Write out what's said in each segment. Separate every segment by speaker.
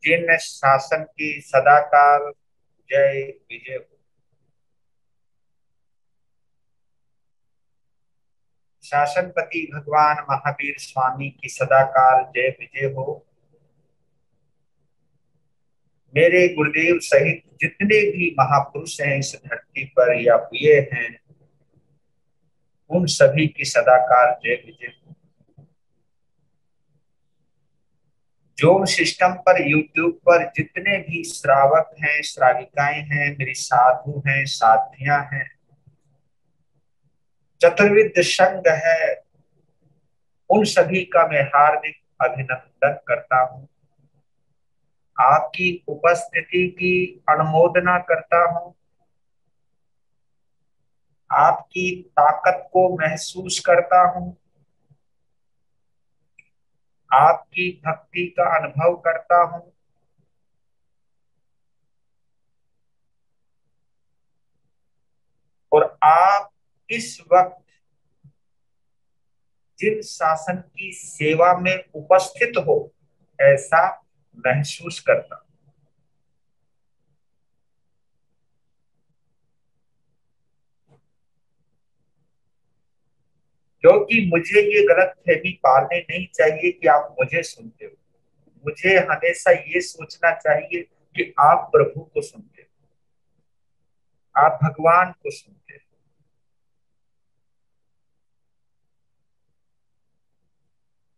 Speaker 1: जिन शासन की सदाकाल जय विजय हो। शासनपति भगवान महावीर स्वामी की सदाकाल जय विजय हो। मेरे गुरुदेव सहित जितने भी महापुरुष हैं इस धरती पर या हुए हैं, उन सभी की सदाकाल जय विजय हो। जो सिस्टम पर यूट्यूब पर जितने भी श्रावक हैं, श्राविकाएं हैं, मेरी साधु हैं, साधियां हैं, चतुर्विद संघ है, उन सभी का मैं हार्दिक अभिनंदन करता हूं। आपकी उपस्थिति की अनुमोदना करता हूं। आपकी ताकत को महसूस करता हूं। आपकी भक्ति का अनुभव करता हूं। और आप इस वक्त जिन शासन की सेवा में उपस्थित हो, ऐसा महसूस करता हूं। क्योंकि मुझे ये गलत फहमी पालने नहीं चाहिए कि आप मुझे सुनते हो। मुझे हमेशा ये सोचना चाहिए कि आप प्रभु को सुनते हो, आप भगवान को सुनते हो।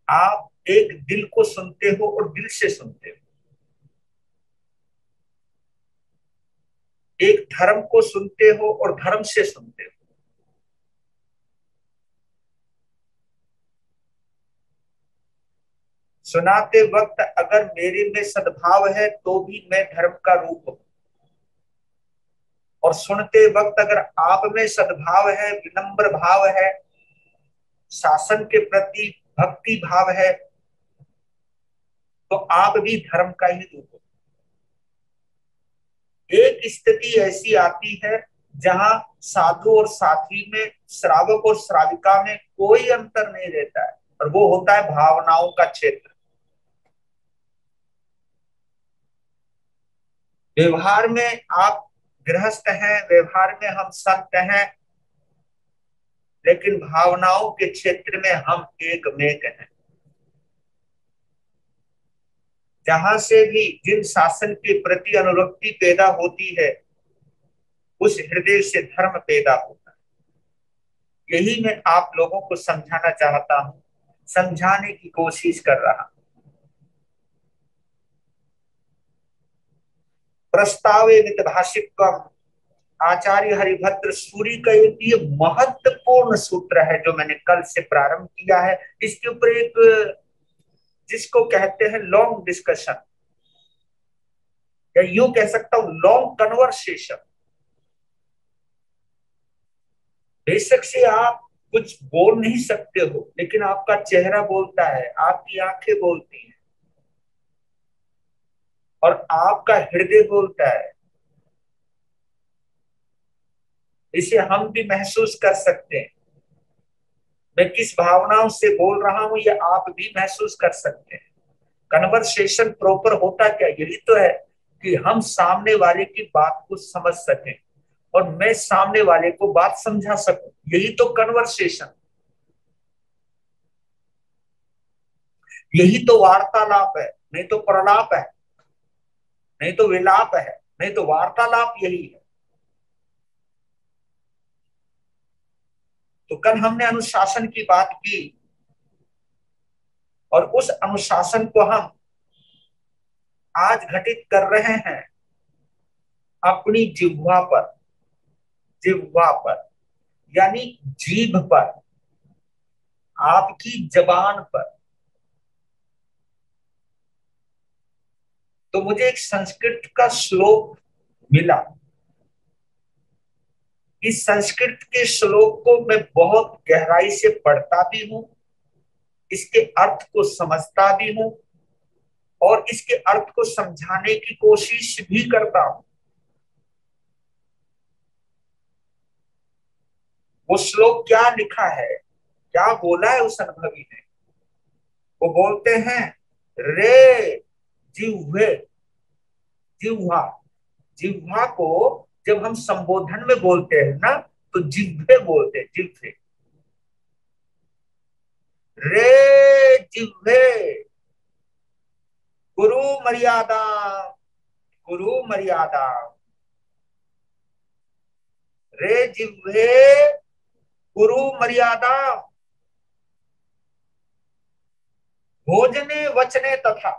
Speaker 1: आप एक दिल को सुनते हो और दिल से सुनते हो। एक धर्म को सुनते हो और धर्म से सुनते हो। सुनाते वक्त अगर मेरे में सद्भाव है तो भी मैं धर्म का रूप हूं। और सुनते वक्त अगर आप में सद्भाव है, विनम्र भाव है, शासन के प्रति भक्ति भाव है, तो आप भी धर्म का ही रूप हो। एक स्थिति ऐसी आती है जहां साधु और साथी में, श्रावक और श्राविका में कोई अंतर नहीं रहता है, और वो होता है भावनाओं का क्षेत्र। व्यवहार में आप गृहस्थ हैं, व्यवहार में हम संत हैं, लेकिन भावनाओं के क्षेत्र में हम एक मेक हैं। जहां से भी जिन शासन के प्रति अनुरक्ति पैदा होती है, उस हृदय से धर्म पैदा होता है। यही मैं आप लोगों को समझाना चाहता हूं, समझाने की कोशिश कर रहा हूं। प्रस्तावे मितभाषिकम, आचार्य हरिभद्र सूरी का एक ये महत्वपूर्ण सूत्र है जो मैंने कल से प्रारंभ किया है। इसके ऊपर एक, जिसको कहते हैं लॉन्ग डिस्कशन, या यूं कह सकता हूं लॉन्ग कन्वर्सेशन। बेशक से आप कुछ बोल नहीं सकते हो, लेकिन आपका चेहरा बोलता है, आपकी आंखें बोलती हैं, और आपका हृदय बोलता है। इसे हम भी महसूस कर सकते हैं। मैं किस भावनाओं से बोल रहा हूं, ये आप भी महसूस कर सकते हैं। कन्वर्सेशन प्रॉपर होता क्या, यही तो है कि हम सामने वाले की बात को समझ सकें और मैं सामने वाले को बात समझा सकूं। यही तो कन्वर्सेशन, यही तो वार्तालाप है। नहीं तो प्रलाप है, नहीं तो विलाप है, नहीं तो वार्तालाप यही है। तो कल हमने अनुशासन की बात की, और उस अनुशासन को हम आज घटित कर रहे हैं अपनी जिह्वा पर। जिह्वा पर यानी जीभ पर, आपकी जबान पर। तो मुझे एक संस्कृत का श्लोक मिला। इस संस्कृत के श्लोक को मैं बहुत गहराई से पढ़ता भी हूं, इसके अर्थ को समझता भी हूं, और इसके अर्थ को समझाने की कोशिश भी करता हूं। वो श्लोक क्या लिखा है, क्या बोला है उस अनुभवी ने। वो बोलते हैं, रे जिह्वे, जिह्वा, जिह्वा को जब हम संबोधन में बोलते हैं ना तो जिह्वे बोलते हैं, जिह्वे। रे जिह्वे गुरु मर्यादा, गुरु मर्यादा। रे जिह्वे गुरु मर्यादा, भोजने वचने तथा।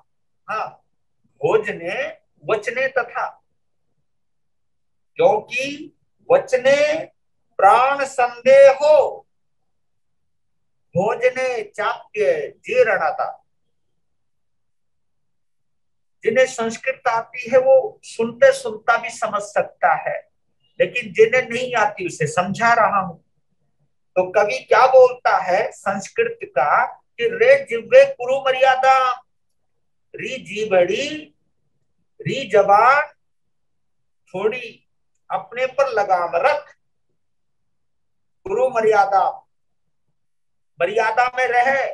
Speaker 1: हाँ, भोजने वचने तथा, क्योंकि वचने प्राण संदेहो, भोजने चाप्य जीर्णता। जिन्हें संस्कृत आती है वो सुनते सुनता भी समझ सकता है, लेकिन जिन्हें नहीं आती उसे समझा रहा हूं। तो कवि क्या बोलता है संस्कृत का कि रे जिह्वे कुरु मर्यादा, री जी बड़ी, री जबान थोड़ी, अपने पर लगाम रख, गुरु मर्यादा, मर्यादा में रहे।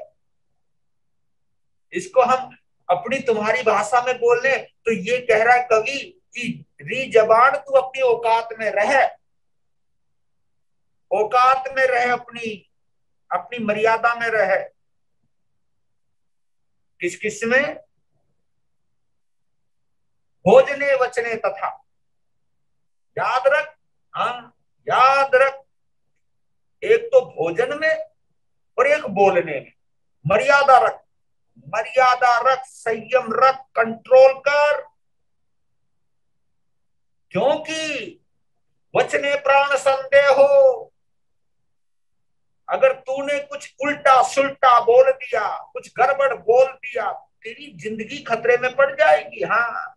Speaker 1: इसको हम अपनी तुम्हारी भाषा में बोले तो ये कह रहा है कवि कि री जबान तू अपनी औकात में रह, औकात में रह, अपनी अपनी मर्यादा में रह। किस किस में? भोजने वचने तथा, याद रख। हाँ, याद रख, एक तो भोजन में और एक बोलने में मर्यादा रख, मर्यादा रख, संयम रख, कंट्रोल कर। क्योंकि वचने प्राण संदेह हो, अगर तूने कुछ उल्टा सुल्टा बोल दिया, कुछ गड़बड़ बोल दिया, तेरी जिंदगी खतरे में पड़ जाएगी। हाँ,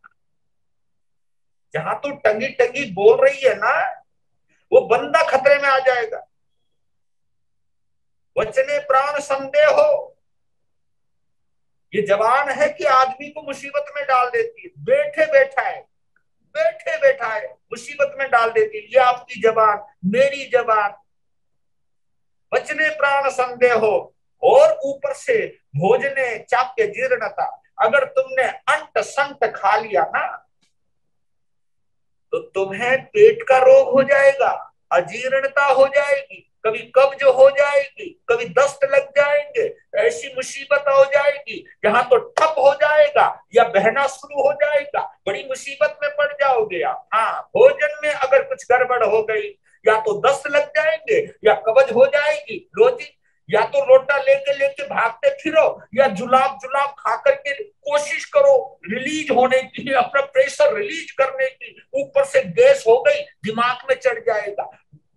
Speaker 1: जहां तू टंगी टंगी बोल रही है ना वो बंदा खतरे में आ जाएगा। वचने प्राण संदेह हो, ये जबान है कि आदमी को मुसीबत में डाल देती है, बैठे बैठा है, बैठे बैठा है मुसीबत में डाल देती है। ये आपकी जबान, मेरी जबान। वचने प्राण संदेह हो, और ऊपर से भोजने चाप्य जीर्णता, अगर तुमने अंट संट खा लिया ना तो तुम्हें पेट का रोग हो जाएगा, अजीर्णता हो जाएगी, कभी कब्ज हो जाएगी, कभी दस्त लग जाएंगे, ऐसी मुसीबत हो जाएगी, यहाँ तो ठप हो जाएगा या बहना शुरू हो जाएगा, बड़ी मुसीबत में पड़ जाओगे आप। हाँ, भोजन में अगर कुछ गड़बड़ हो गई, या तो दस्त लग जाएंगे या कब्ज हो जाएगी, रोजी, या तो लोटा लेके लेके भागते फिरो, या जुलाब जुलाब खा करके कोशिश करो रिलीज होने की, अपना प्रेशर रिलीज करने की, ऊपर से गैस हो गई, दिमाग में चढ़ जाएगा,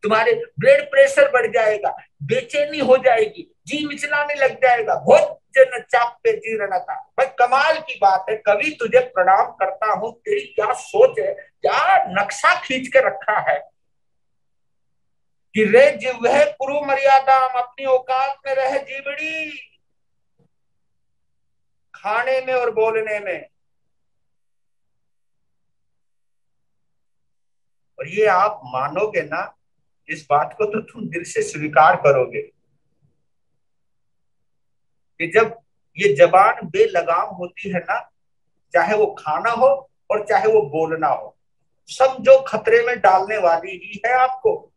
Speaker 1: तुम्हारे ब्लड प्रेशर बढ़ जाएगा, बेचैनी हो जाएगी, जी मिचलाने लग जाएगा, भोजन चाप्य जीर्णता। भाई कमाल की बात है, कवि तुझे प्रणाम करता हूं, तेरी क्या सोच है, क्या नक्शा खींच के रखा है कि रे जिह्वे कुरु मर्यादा, अपनी औकात में रह जीवड़ी, खाने में और बोलने में। और ये आप मानोगे ना, इस बात को तो तुम दिल से स्वीकार करोगे कि जब ये जबान बेलगाम होती है ना, चाहे वो खाना हो और चाहे वो बोलना हो, समझो खतरे में डालने वाली ही है आपको।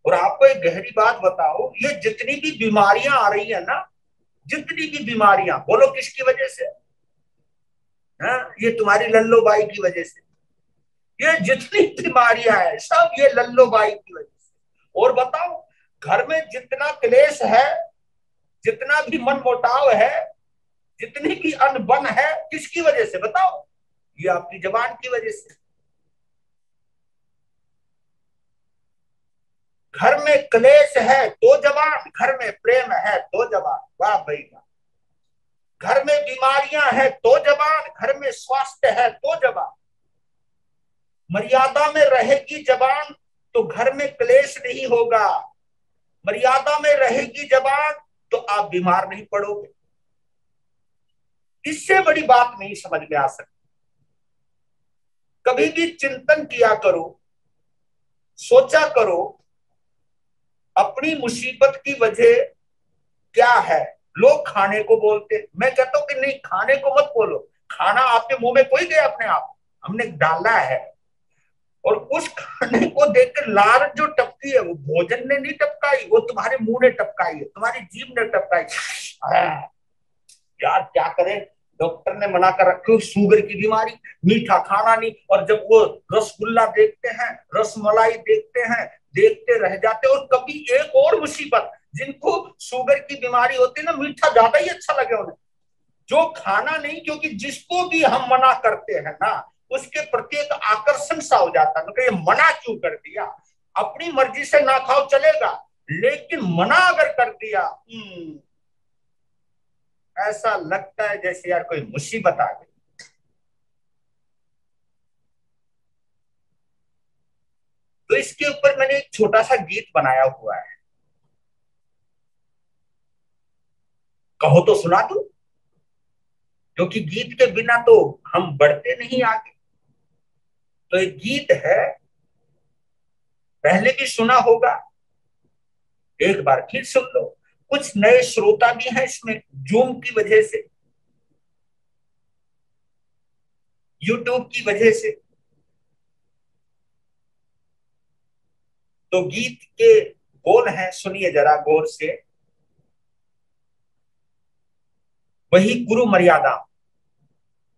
Speaker 1: और आपको एक गहरी बात बताओ, ये जितनी भी बीमारियां आ रही है ना, जितनी भी बीमारियां, बोलो किसकी वजह से? हाँ, ये तुम्हारी लल्लोबाई की वजह से। ये जितनी बीमारियां हैं सब ये लल्लोबाई की वजह से। और बताओ, घर में जितना क्लेश है, जितना भी मन मुटाव है, जितनी भी अनबन है, किसकी वजह से बताओ? ये आपकी जबान की वजह से। घर में क्लेश है तो जबान, घर में प्रेम है तो जबान। वाह भाई वाह। घर में बीमारियां हैं तो जबान, घर में स्वास्थ्य है तो जबान। मर्यादा में रहेगी जबान तो घर में क्लेश नहीं होगा, मर्यादा में रहेगी जबान तो आप बीमार नहीं पड़ोगे। इससे बड़ी बात नहीं समझ में आ सकती। कभी भी चिंतन किया करो, सोचा करो अपनी मुसीबत की वजह क्या है, लोग खाने को बोलते, मैं कहता हूं कि नहीं, खाने को मत बोलो, खाना आपके मुंह में कोई गया अपने आप, हमने डाला है। और उस खाने को देखकर लार जो टपकी है, वो भोजन ने नहीं टपकाई, वो तुम्हारे मुंह ने टपकाई है, तुम्हारी जीभ ने टपकाई। यार क्या करें, डॉक्टर ने मना कर रखी शुगर की बीमारी, मीठा खाना नहीं, और जब वो रसगुल्ला देखते हैं, रसमलाई देखते हैं, देखते रह जाते। और कभी एक और मुसीबत, जिनको शुगर की बीमारी होती है ना, मीठा ज्यादा ही अच्छा लगे उन्हें, जो खाना नहीं, क्योंकि जिसको भी हम मना करते हैं ना, उसके प्रति एक आकर्षण सा हो जाता है, मतलब ये मना क्यों कर दिया, अपनी मर्जी से ना खाओ चलेगा, लेकिन मना अगर कर दिया, ऐसा लगता है जैसे यार कोई मुसीबत आ गई। तो इसके ऊपर मैंने एक छोटा सा गीत बनाया हुआ है, कहो तो सुना दूं, क्योंकि गीत के बिना तो हम बढ़ते नहीं आगे। तो एक गीत है, पहले भी सुना होगा, एक बार फिर सुन लो। कुछ नए श्रोता भी हैं इसमें, जूम की वजह से, यूट्यूब की वजह से। तो गीत के बोल हैं, सुनिए जरा गौर से। वही गुरु मर्यादा,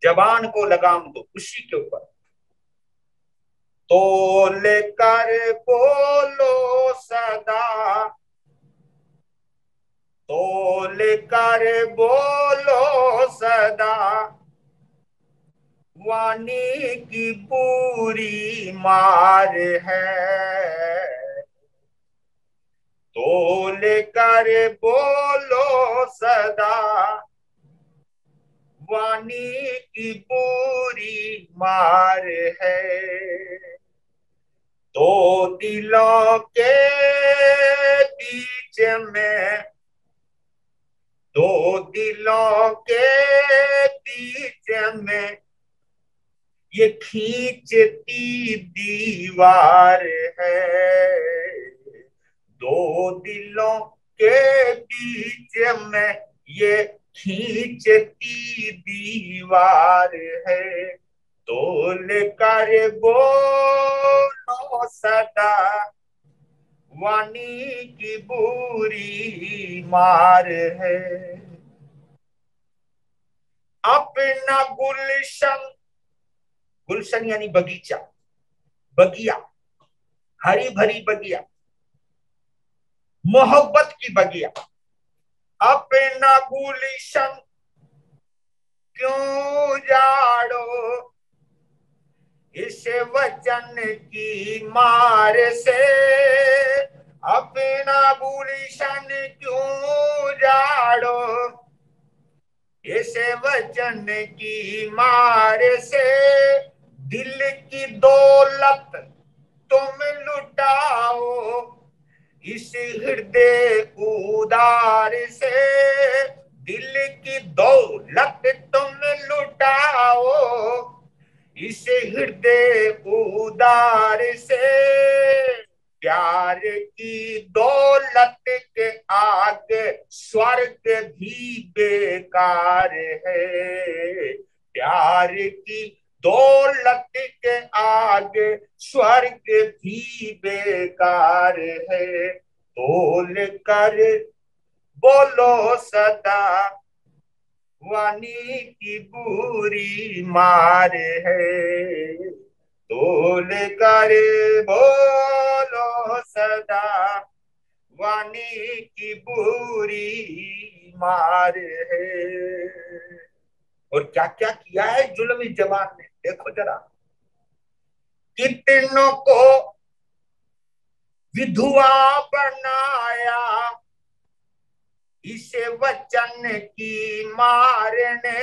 Speaker 1: जबान को लगाम दो, उसी के ऊपर। तो लेकर बोलो सदा, तो लेकर बोलो सदा, वाणी की पूरी मार है। तो लेकर बोलो सदा, वाणी की पूरी मार है। दो दिलों के बीच में, दो दिलों के बीच में ये खींचती दीवार है। दो दिलों के बीच में ये खींचती दीवार है। तोल कर बोलो सदा, वाणी की बुरी मार है। अपना गुलशन, गुलशन यानी बगीचा, बगिया, हरी भरी बगिया, मोहब्बत की बगिया। अपना गुलशन क्यों जाड़ो, इस वचन की मार से। अपना गुलशन क्यों जाड़ो, इस वचन की मार से। दिल की दौलत तुम लुटाओ, इस हृदय उदार से। दिल की दौलत तुम लुटाओ, इस हृदय उदार से। प्यार की दौलत के आगे स्वर्ग भी बेकार है। प्यार की दौलत के आगे स्वर्ग भी बेकार है। तोल कर बोलो सदा, वाणी की बुरी मार है। तोल कर बोलो सदा, वाणी की बुरी मार है। और क्या क्या किया है जुल्मी जवान ने, देखो जरा। कितनों को विधवा बनाया, इसे वचन की मार ने।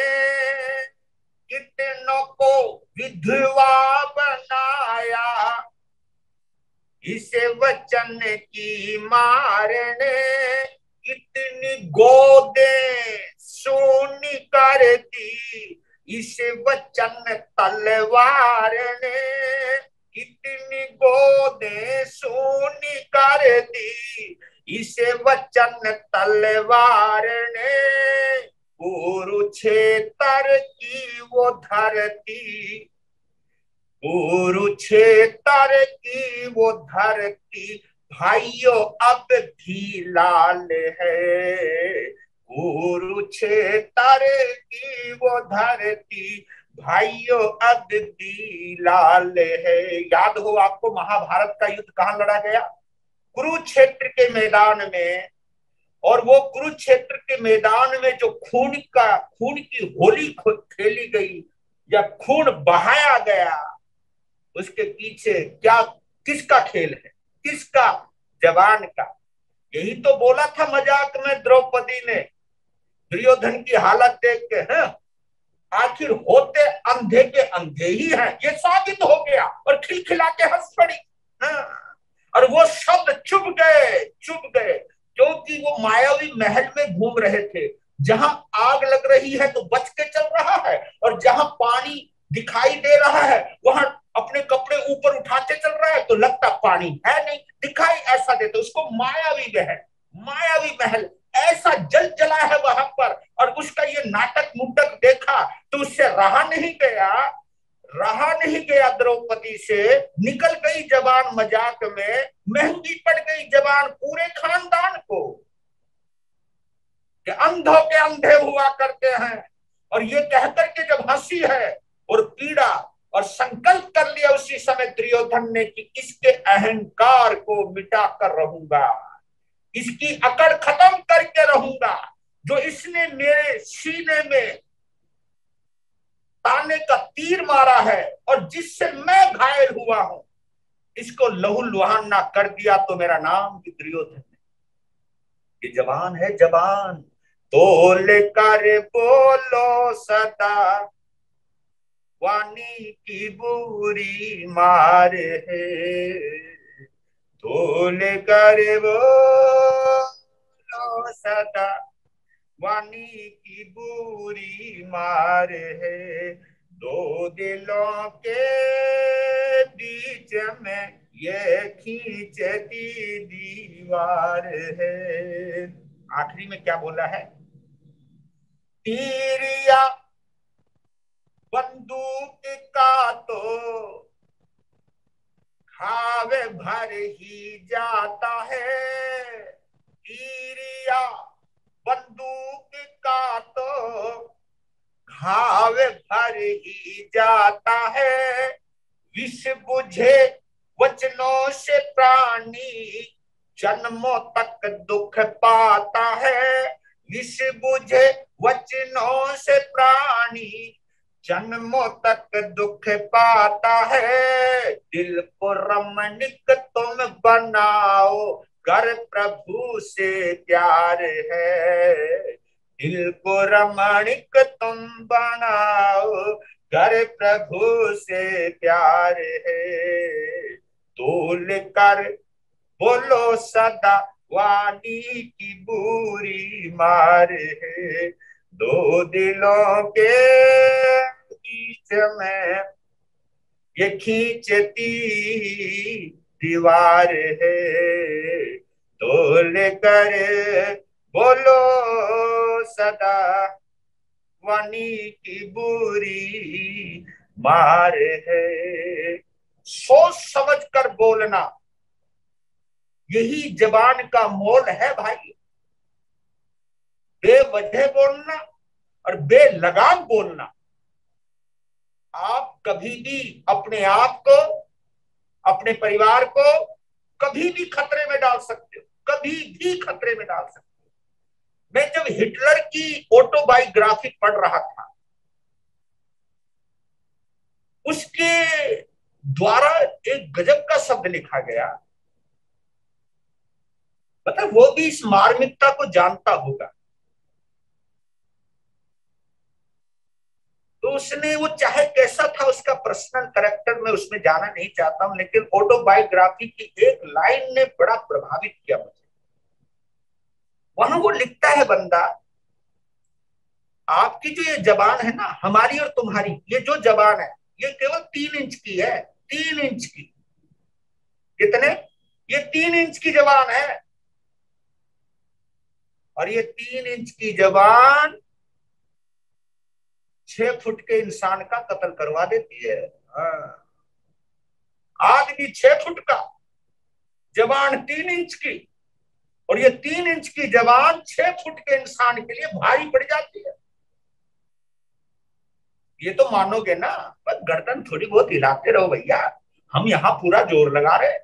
Speaker 1: कितनों को विधवा बनाया, इसे वचन की मार ने। कितनी गोदे सोनी कर दी, इस वचन तलवार ने। कितनी गोदे सोनी कर दी, इसे वचन तलवार ने। कुरुक्षेत्र की वो धरती, कुरुक्षेत्र की वो धरती भाइयों अब भी लाल है। कुरुक्षेत्र की वो धरती भाइयों अब भी लाल है। याद हो आपको महाभारत का युद्ध कहाँ लड़ा गया? कुरुक्षेत्र के मैदान में। और वो कुरुक्षेत्र के मैदान में जो खून की होली खेली गई या खून बहाया गया, उसके पीछे क्या, किसका खेल है? किसका? जवान का। यही तो बोला था मजाक में द्रौपदी ने दुर्योधन की हालत देख के, हैं आखिर होते अंधे के अंधे ही हैं, ये साबित हो गया। और खिलखिला के हंस पड़ी। हाँ। और वो शब्द चुप गए, चुप गए, क्योंकि वो मायावी महल में घूम रहे थे। जहां आग लग रही है तो बच के चल रहा है, और जहां पानी दिखाई दे रहा है वहां अपने कपड़े ऊपर उठाते चल रहा है, तो लगता पानी है नहीं, दिखाई ऐसा देते। उसको मायावी महल, मायावी महल ऐसा जल जला है वहां पर। और उसका ये नाटक मुटक देखा तो उससे रहा नहीं गया, रहा नहीं गया द्रौपदी से। निकल गई जबान मजाक में, महंगी पड़ गई जबान पूरे खानदान को कि अंधों के अंधे हुआ करते हैं। और ये कहकर के जब हंसी है और पीड़ा, और संकल्प कर लिया उसी समय दुर्योधन ने कि इसके अहंकार को मिटा कर रहूंगा, इसकी अकड़ खत्म करके रहूंगा। जो इसने मेरे सीने में ताने का तीर मारा है और जिससे मैं घायल हुआ हूं, इसको लहू लुहान ना कर दिया तो मेरा नाम भी दुर्योधन है। ये जवान है, जवान। तोल कर बोलो सदा, वाणी की बुरी मार है। तोल कर बोलो सदा, वाणी की बुरी मार है। दो दिलों के बीच में ये खींचती दीवार है। आखिरी में क्या बोला है? तीर या बंदूक का तो घाव भर ही जाता है। तीर या बंदूक का तो घाव भर ही जाता है। विष बुझे वचनों से प्राणी जन्मों तक दुख पाता है। विष बुझे वचनों से प्राणी जन्मों तक दुख पाता है। दिल को रमणीक तुम बनाओ, कर प्रभु से प्यार है। दिल को रमणीक तुम बनाओ, कर प्रभु से प्यार है। तोल कर बोलो सदा, वाणी की बुरी मार है। दो दिलों के बीच में ये खींचती दीवार है। तोल कर बोलो सदा, वाणी की बुरी मार है। सोच समझ कर बोलना, यही जबान का मोल है भाई। बेवजह बोलना और बेलगाम बोलना, आप कभी भी अपने आप को, अपने परिवार को कभी भी खतरे में डाल सकते हो, कभी भी खतरे में डाल सकते हो। मैं जब हिटलर की ऑटोबायोग्राफी पढ़ रहा था, उसके द्वारा एक गजब का शब्द लिखा गया। मतलब वो भी इस मार्मिकता को जानता होगा। तो उसने, वो चाहे कैसा था उसका पर्सनल कैरेक्टर, में उसमें जाना नहीं चाहता हूं, लेकिन ऑटोबायोग्राफी की एक लाइन ने बड़ा प्रभावित किया मुझे। वहां वो लिखता है बंदा, आपकी जो ये जबान है ना, हमारी और तुम्हारी ये जो जबान है, ये केवल 3 इंच की है। 3 इंच की। कितने? ये 3 इंच की जबान है। और ये 3 इंच की जबान 6 फुट के इंसान का कत्ल करवा देती है। हाँ। आदमी 6 फुट का, जवान 3 इंच की, और ये 3 इंच की जवान 6 फुट के इंसान के लिए भारी पड़ जाती है। ये तो मानोगे ना, बस गर्दन थोड़ी बहुत हिलाते रहो भैया, हम यहाँ पूरा जोर लगा रहे,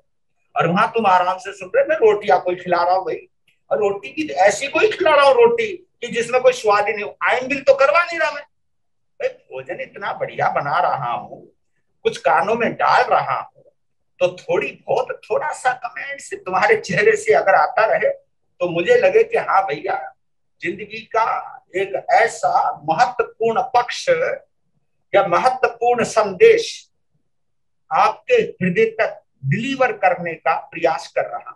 Speaker 1: और वहां तुम आराम से सुन रहे, मैं रोटियां कोई खिला रहा हूँ भाई, और रोटी की ऐसी कोई खिला रहा हूँ रोटी कि जिसमें कोई स्वाद ही नहीं हो, आयन तो करवा नहीं रहा मैं भाई, भोजन इतना बढ़िया बना रहा हूँ, कुछ कानों में डाल रहा हूँ, तो थोड़ी बहुत थोड़ा सा कमेंट से तुम्हारे चेहरे से अगर आता रहे तो मुझे लगे कि हाँ भैया, जिंदगी का एक ऐसा महत्वपूर्ण पक्ष या महत्वपूर्ण संदेश आपके हृदय तक डिलीवर करने का प्रयास कर रहा हूं।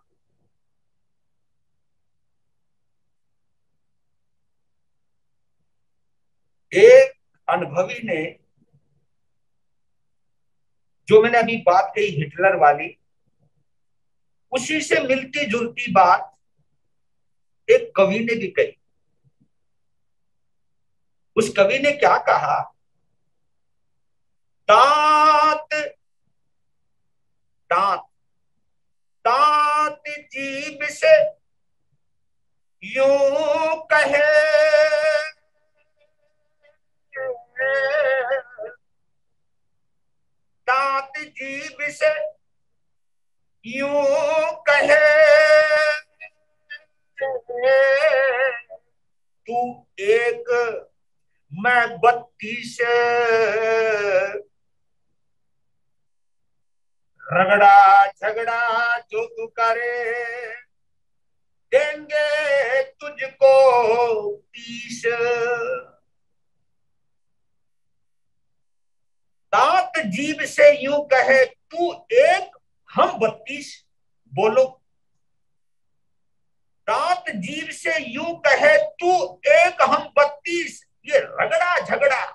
Speaker 1: एक अनुभवी ने, जो मैंने अभी बात कही हिटलर वाली, उसी से मिलती जुलती बात एक कवि ने भी कही। उस कवि ने क्या कहा, दांत दांत दांत जीभ से यूं कहे, दांत जीभ से यूं कहे, तू एक मैं 32, रगड़ा झगड़ा जो तू करे, देंगे तुझको 30। दांत जीभ से यूं कहे तू एक, हम 32। बोलो, दांत जीभ से यूं कहे तू एक, हम 32, ये रगड़ा झगड़ा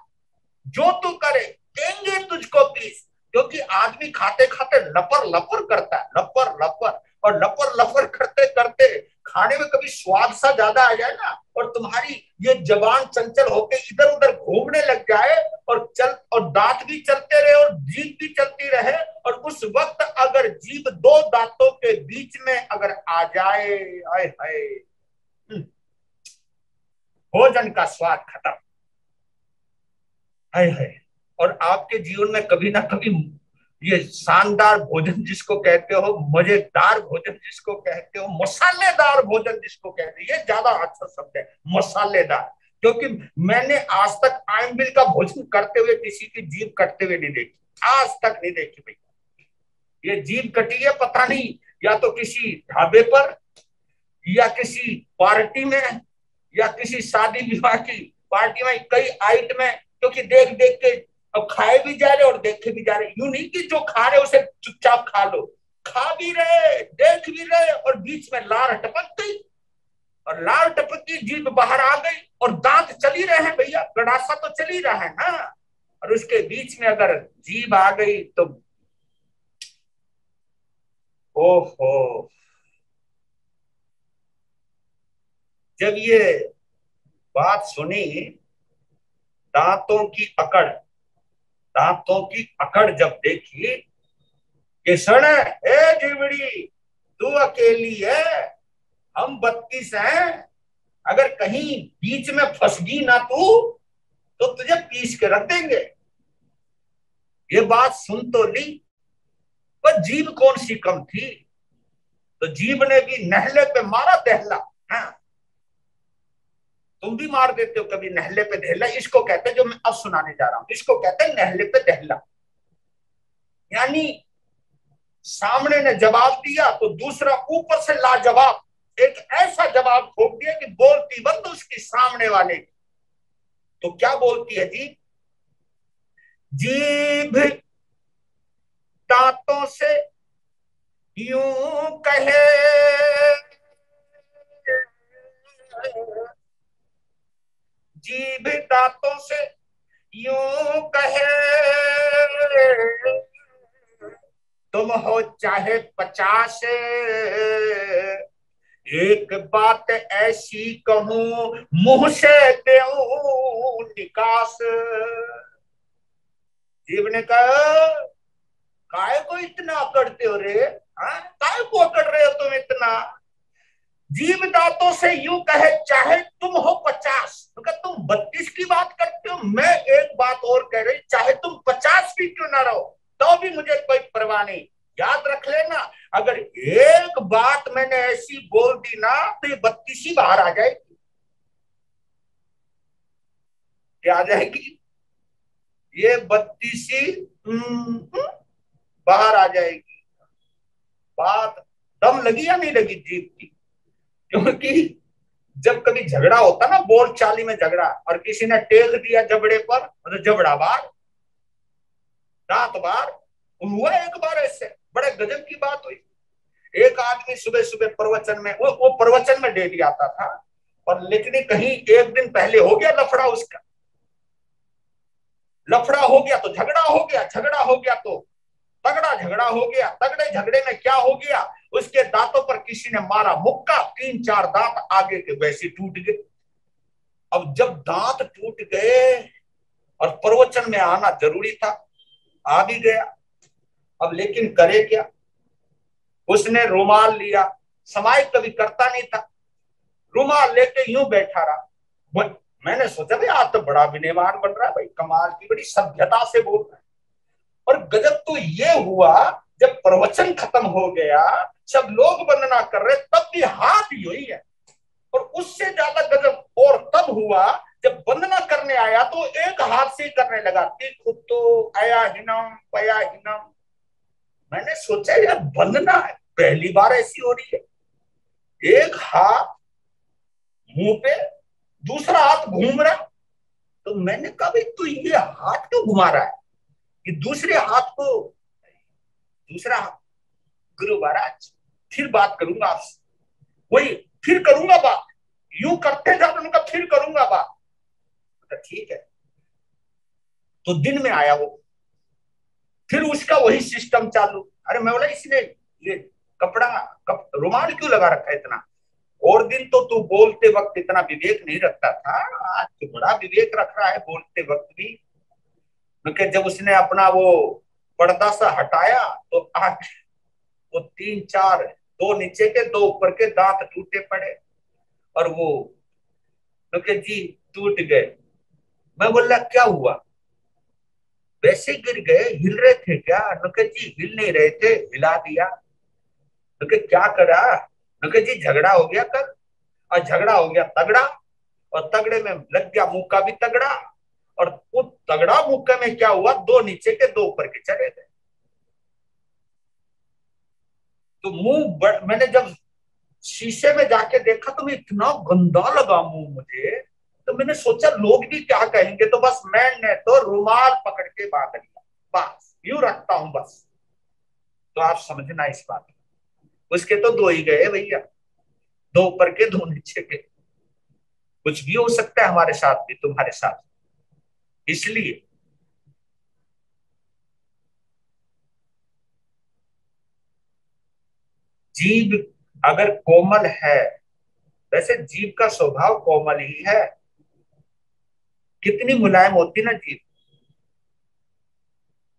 Speaker 1: जो तू करे, देंगे तुझको 20। क्योंकि आदमी खाते खाते लपर लपर करता है, लपर लपर, और लपर लपर करते करते खाने में कभी स्वाद सा ज्यादा आ जाए ना, और तुम्हारी ये जबान चंचल होके इधर उधर घूमने लग जाए, और दांत भी चलते रहे और जीभ भी चलती रहे, और उस वक्त अगर जीभ दो दांतों के बीच में अगर आ जाए, आए हाय, भोजन का स्वाद खत्म, हाय हाय। और आपके जीवन में कभी ना कभी ये शानदार भोजन जिसको कहते हो, मजेदार भोजन जिसको कहते हो, मसालेदार भोजन जिसको कहते हो, ये ज्यादा अच्छा शब्द है, मसालेदार। क्योंकि मैंने आज तक आयन का भोजन करते हुए किसी की जीभ कटते हुए नहीं देखी, आज तक नहीं देखी भाई। ये जीभ कटी है पता नहीं, या तो किसी ढाबे पर, या किसी पार्टी में, या किसी शादी विवाह की पार्टी में, कई आइटम में, क्योंकि देख देख के अब खाए भी जा रहे और देखे भी जा रहे। यूं नहीं कि जो खा रहे उसे चुपचाप खा लो, खा भी रहे, देख भी रहे, और बीच में लार टपक गई, और लार टपक की जीभ बाहर आ गई, और दांत चल ही रहे हैं भैया, गड़ासा तो चल ही रहा है ना, और उसके बीच में अगर जीभ आ गई तो ओहो। जब ये बात सुनी, दांतों की अकड़, दांतों की अकड़ जब देखी कि सुन ए जीवड़ी, तू अकेली है, हम 32 हैं, अगर कहीं बीच में फंस गई ना तू, तो तुझे पीस के रख देंगे। ये बात सुन तो ली, पर जीभ कौन सी कम थी, तो जीभ ने भी नहले पे मारा दहला। हाँ, तुम भी मार देते हो कभी नहले पे दहला, इसको कहते हैं, जो मैं अब सुनाने जा रहा हूं, इसको कहते हैं नहले पे दहला। यानी सामने ने जवाब दिया तो दूसरा ऊपर से लाजवाब एक ऐसा जवाब ठोक दिया कि बोलती बंद उसकी सामने वाले की। तो क्या बोलती है जी, जीभ दांतों से यूं कहे, जीभ दांतों से यूं कहे, तुम हो चाहे 50, एक बात ऐसी कहूं मुंह से देऊं उठी, काश। जीव ने कहा, काय को इतना अकड़ते हो रे? हाँ, काय को अकड़ रहे हो तुम इतना? जीव दांतों से यूं कहे, चाहे तुम हो 50, तो तुम 32 की बात करते हो, मैं एक बात और कह रही, चाहे तुम 50 भी क्यों ना रहो तो भी मुझे कोई परवाह नहीं। याद रख लेना, अगर एक बात मैंने ऐसी बोल दी ना तो ये 32 ही बाहर आ जाएगी। क्या आ जाएगी? ये 32 ही बाहर आ जाएगी। बात दम लगी या नहीं लगी जीव की? क्योंकि जब कभी झगड़ा होता ना, बोल चाली में झगड़ा, और किसी ने टेक दिया जबड़े पर, तो जबड़ा बार, दांत बार। हुआ एक बार ऐसे, बड़े गजब की बात हुई। एक आदमी सुबह सुबह प्रवचन में, वो प्रवचन में डेली आता था, और लेकिन कहीं एक दिन पहले हो गया लफड़ा उसका। लफड़ा हो गया तो झगड़ा हो गया, झगड़ा हो गया तो तगड़ा झगड़ा हो गया। तगड़े झगड़े में क्या हो गया, उसके दांतों पर किसी ने मारा मुक्का, 3-4 दांत आगे के वैसे टूट गए। अब जब दांत टूट गए और प्रवचन में आना जरूरी था, आ भी गया। अब लेकिन करे क्या? उसने रुमाल लिया, समाई कभी करता नहीं था, रुमाल लेके यूं बैठा रहा। मैंने सोचा भाई आज तो बड़ा विनयमान बन रहा है, भाई कमाल की, बड़ी सभ्यता से बोल रहा है। और गजब तो ये हुआ, जब प्रवचन खत्म हो गया, सब लोग वंदना कर रहे, तब भी हाथ ही हुई है। और उससे ज्यादा गजब और तब हुआ जब वंदना करने आया तो एक हाथ से ही करने लगा, खुद तो आया हिनम पया हिनम। मैंने सोचा यार वंदना है, पहली बार ऐसी हो रही है। एक हाथ मुंह पे, दूसरा हाथ घूम रहा। तो मैंने कहा भाई तू ये हाथ क्यों घुमा रहा है? ये दूसरे हाथ को, दूसरा हाथ, गुरु महाराज फिर बात करूंगा आपसे, वही फिर करूंगा बात, यूं करते जाओ, उनका फिर करूंगा बात। तो ठीक है। तो दिन में आया वो, फिर उसका वही सिस्टम चालू। अरे मैं बोला इसने ये कपड़ा रुमाल क्यों लगा रखा है इतना? और दिन तो तू बोलते वक्त इतना विवेक नहीं रखता था, आज तो बड़ा विवेक रख रहा है बोलते वक्त भी। क्योंकि जब उसने अपना वो पर्दा सा हटाया तो आज वो 3-4, 2 नीचे के 2 ऊपर के दांत टूटे पड़े, और वो क्योंकि जी टूट गए। मैं बोला क्या हुआ? वैसे गिर गए, हिल रहे थे क्या? नुके जी हिल नहीं रहे थे, हिला दिया। नुके क्या करा? नुके जी झगड़ा हो गया कल, और झगड़ा हो गया तगड़ा, और तगड़े में लग गया मुक्का भी तगड़ा। और वो तगड़ा मुक्के में क्या हुआ, 2 नीचे के 2 ऊपर के चले गए। तो मैंने जब शीशे में जाके देखा तो मैं इतना गंदा लगा मुंह मुझे। तो मैंने सोचा लोग भी क्या कहेंगे, तो बस मैंने तो रुमाल पकड़ के बांध लिया, बस यूं रखता हूं बस। तो आप समझना इस बात, उसके तो 2 ही गए भैया, 2 ऊपर के 2 नीचे के। कुछ भी हो सकता है हमारे साथ भी, तुम्हारे साथ। इसलिए जीव अगर कोमल है, वैसे जीव का स्वभाव कोमल ही है। कितनी मुलायम होती ना जीव।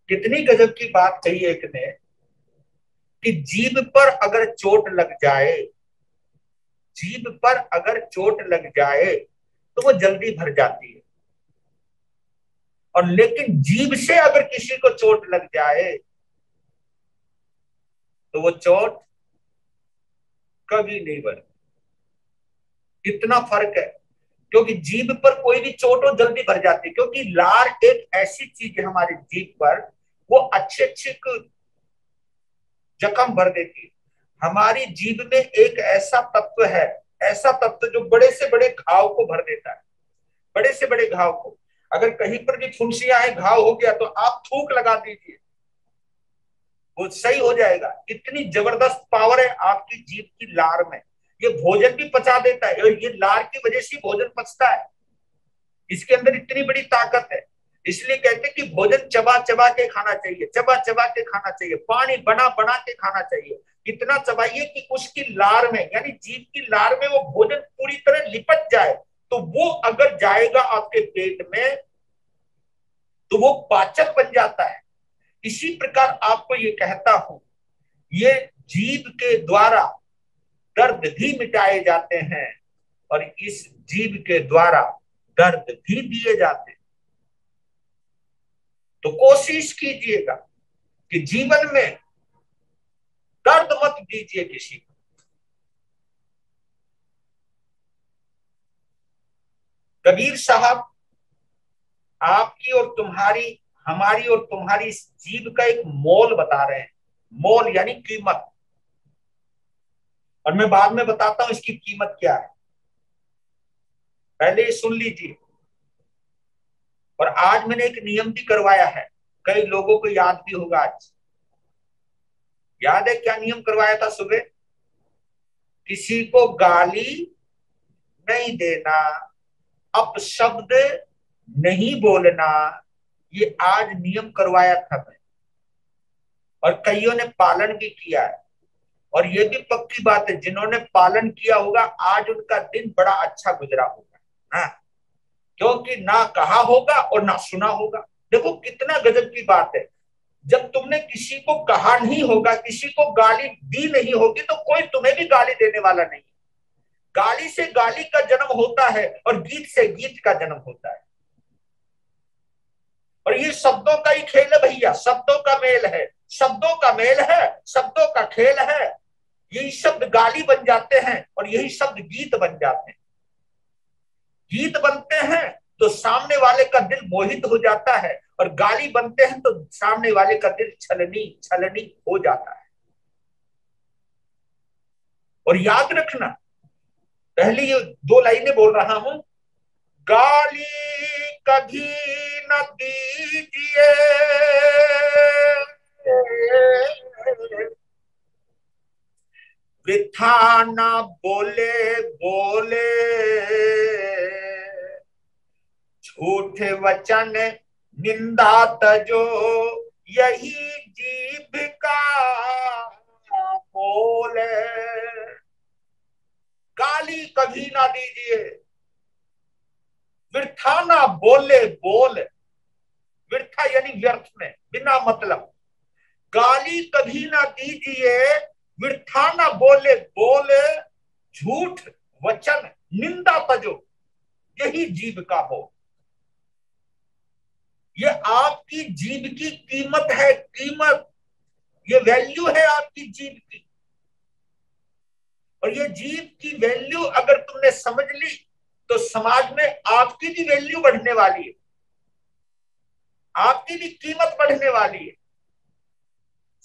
Speaker 1: कितनी गजब की बात कही एक ने, कि जीभ पर अगर चोट लग जाए, जीभ पर अगर चोट लग जाए तो वो जल्दी भर जाती है, और लेकिन जीभ से अगर किसी को चोट लग जाए तो वो चोट कभी नहीं भरती। इतना फर्क है। क्योंकि जीभ पर कोई भी चोट हो जल्दी भर जाती है, क्योंकि लार एक ऐसी चीज है हमारी जीभ पर, वो अच्छे अच्छे जख्म भर देती है। हमारी जीभ में एक ऐसा तत्व है, ऐसा तत्व जो बड़े से बड़े घाव को भर देता है, बड़े से बड़े घाव को। अगर कहीं पर भी फुंसियां है, घाव हो गया, तो आप थूक लगा दीजिए, वो सही हो जाएगा। इतनी जबरदस्त पावर है आपकी जीभ की लार में। ये भोजन भी पचा देता है, ये लार की वजह से भोजन पचता है। इसके अंदर इतनी बड़ी ताकत है। इसलिए कहते हैं कि भोजन चबा चबा के खाना चाहिए, चबा चबा के खाना चाहिए, पानी बना बना के खाना चाहिए। इतना चबाइए कि उसकी लार में, यानी जीभ की लार में वो भोजन पूरी तरह लिपट जाए, तो वो अगर जाएगा आपके पेट में तो वो पाचक बन जाता है। इसी प्रकार आपको ये कहता हूं, ये जीभ के द्वारा दर्द भी मिटाए जाते हैं और इस जीभ के द्वारा दर्द भी दिए जाते हैं। तो कोशिश कीजिएगा कि जीवन में दर्द मत दीजिए किसी को। कबीर साहब आपकी और तुम्हारी, हमारी और तुम्हारी जीभ का एक मोल बता रहे हैं। मोल यानी कीमत। और मैं बाद में बताता हूं इसकी कीमत क्या है, पहले सुन लीजिए। और आज मैंने एक नियम भी करवाया है, कई लोगों को याद भी होगा। आज याद है क्या नियम करवाया था सुबह? किसी को गाली नहीं देना, अपशब्द नहीं बोलना, ये आज नियम करवाया था मैं, और कईयों ने पालन भी किया है। और ये भी पक्की बात है, जिन्होंने पालन किया होगा आज उनका दिन बड़ा अच्छा गुजरा होगा। हाँ, क्योंकि ना कहा होगा और ना सुना होगा। देखो कितना गजब की बात है, जब तुमने किसी को कहा नहीं होगा, किसी को गाली दी नहीं होगी, तो कोई तुम्हें भी गाली देने वाला नहीं। गाली से गाली का जन्म होता है और गीत से गीत का जन्म होता है। और ये शब्दों का ही खेल है भैया, शब्दों का मेल है, शब्दों का मेल है, शब्दों का खेल है। यही शब्द गाली बन जाते हैं और यही शब्द गीत बन जाते हैं। गीत बनते हैं तो सामने वाले का दिल मोहित हो जाता है, और गाली बनते हैं तो सामने वाले का दिल छलनी छलनी हो जाता है। और याद रखना, पहले ये दो लाइनें बोल रहा हूं, गाली कभी न दीजिए, वृथा न बोले बोले, झूठ वचन निंदा तजो, यही जीभ का बोल है। गाली कभी ना दीजिए, वृथा ना बोले बोल, वृथा यानी व्यर्थ में, बिना मतलब। गाली कभी ना दीजिए, वृथा ना बोले बोल, झूठ वचन निंदा तजो, यही जीभ का बोल। ये आपकी जीभ की कीमत है, कीमत, ये वैल्यू है आपकी जीभ की। और ये जीभ की वैल्यू अगर तुमने समझ ली तो समाज में आपकी भी वैल्यू बढ़ने वाली है, आपकी भी कीमत बढ़ने वाली है।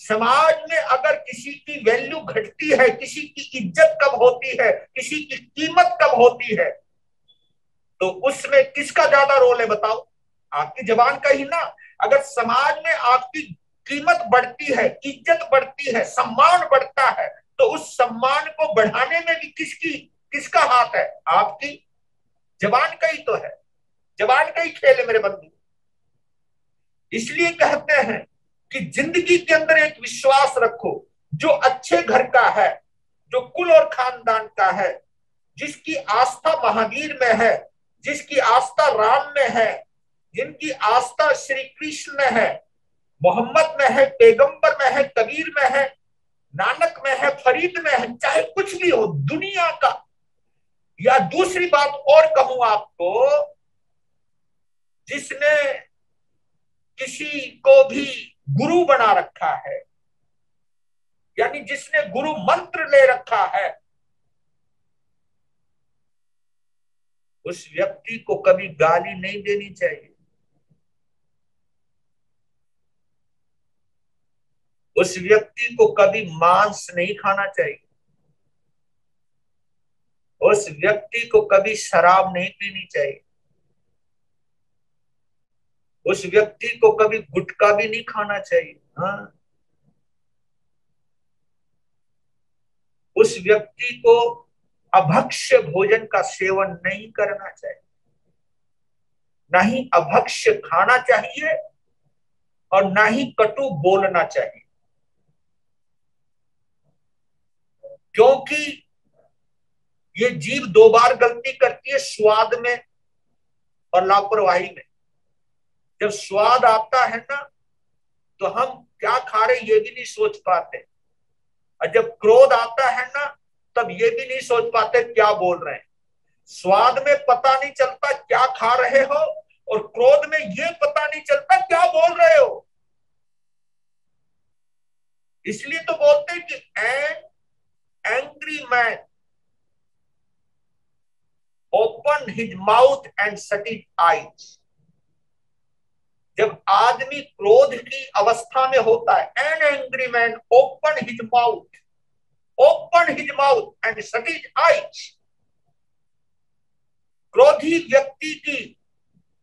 Speaker 1: समाज में अगर किसी की वैल्यू घटती है, किसी की इज्जत कब होती है, किसी की कीमत कब होती है, तो उसमें किसका ज्यादा रोल है बताओ? आपकी जबान का ही ना। अगर समाज में आपकी कीमत बढ़ती है, इज्जत बढ़ती है, सम्मान बढ़ता है, तो उस सम्मान को बढ़ाने में भी किसका हाथ है? आपकी जबान का ही तो है, जबान का ही खेल है मेरे बंधु। इसलिए कहते हैं कि जिंदगी के अंदर एक विश्वास रखो, जो अच्छे घर का है, जो कुल और खानदान का है, जिसकी आस्था महावीर में है, जिसकी आस्था राम में है, जिनकी आस्था श्री कृष्ण में है, मोहम्मद में है, पैगंबर में है, कबीर में है, नानक में है, फरीद में है, चाहे कुछ भी हो दुनिया का। या दूसरी बात और कहूं आपको, जिसने किसी को भी गुरु बना रखा है, यानी जिसने गुरु मंत्र ले रखा है, उस व्यक्ति को कभी गाली नहीं देनी चाहिए, उस व्यक्ति को कभी मांस नहीं खाना चाहिए, उस व्यक्ति को कभी शराब नहीं पीनी चाहिए, उस व्यक्ति को कभी गुटखा भी नहीं खाना चाहिए। हाँ, उस व्यक्ति को अभक्ष्य भोजन का सेवन नहीं करना चाहिए, ना ही अभक्ष्य खाना चाहिए और ना ही कटु बोलना चाहिए। क्योंकि ये जीभ दो बार गलती करती है, स्वाद में और लापरवाही में। जब स्वाद आता है ना तो हम क्या खा रहे ये भी नहीं सोच पाते, और जब क्रोध आता है ना तब ये भी नहीं सोच पाते क्या बोल रहे हैं। स्वाद में पता नहीं चलता क्या खा रहे हो, और क्रोध में ये पता नहीं चलता क्या बोल रहे हो। इसलिए तो बोलते हैं कि an angry man open his mouth and shut his eyes. जब आदमी क्रोध की अवस्था में होता है, an angry man open his mouth and shut his eyes. क्रोधी व्यक्ति की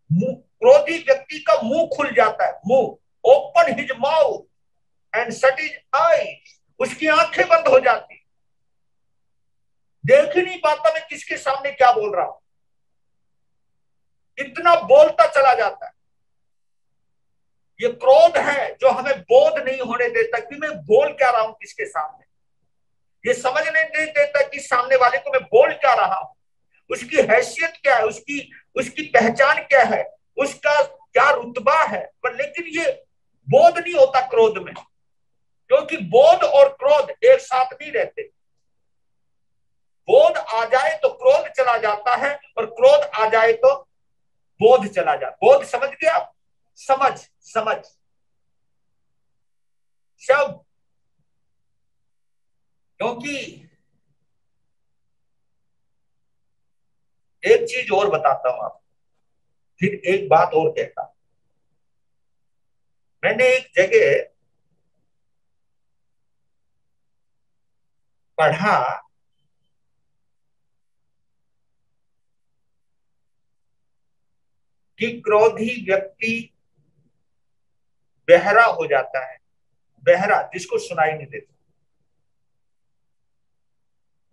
Speaker 1: क्रोधी व्यक्ति का मुंह खुल जाता है, मुंह, open his mouth and shut his eyes, उसकी आंखें बंद हो जाती, देख ही नहीं पाता मैं किसके सामने क्या बोल रहा हूं, इतना बोलता चला जाता है। ये क्रोध है जो हमें बोध नहीं होने देता कि मैं बोल क्या रहा हूं किसके सामने, ये समझने नहीं देता कि सामने वाले को मैं बोल क्या रहा हूं, उसकी हैसियत क्या है, उसकी उसकी पहचान क्या है, उसका क्या रुतबा है। पर लेकिन ये बोध नहीं होता क्रोध में, क्योंकि बोध और क्रोध एक साथ नहीं रहते। बोध आ जाए तो क्रोध चला जाता है, और क्रोध आ जाए तो बोध चला जाता। बोध समझ गया आप? समझ समझ शब्द। क्योंकि एक चीज और बताता हूं आपको, फिर एक बात और कहता हूं। मैंने एक जगह पढ़ा कि क्रोधी व्यक्ति बहरा हो जाता है, बहरा जिसको सुनाई नहीं देता।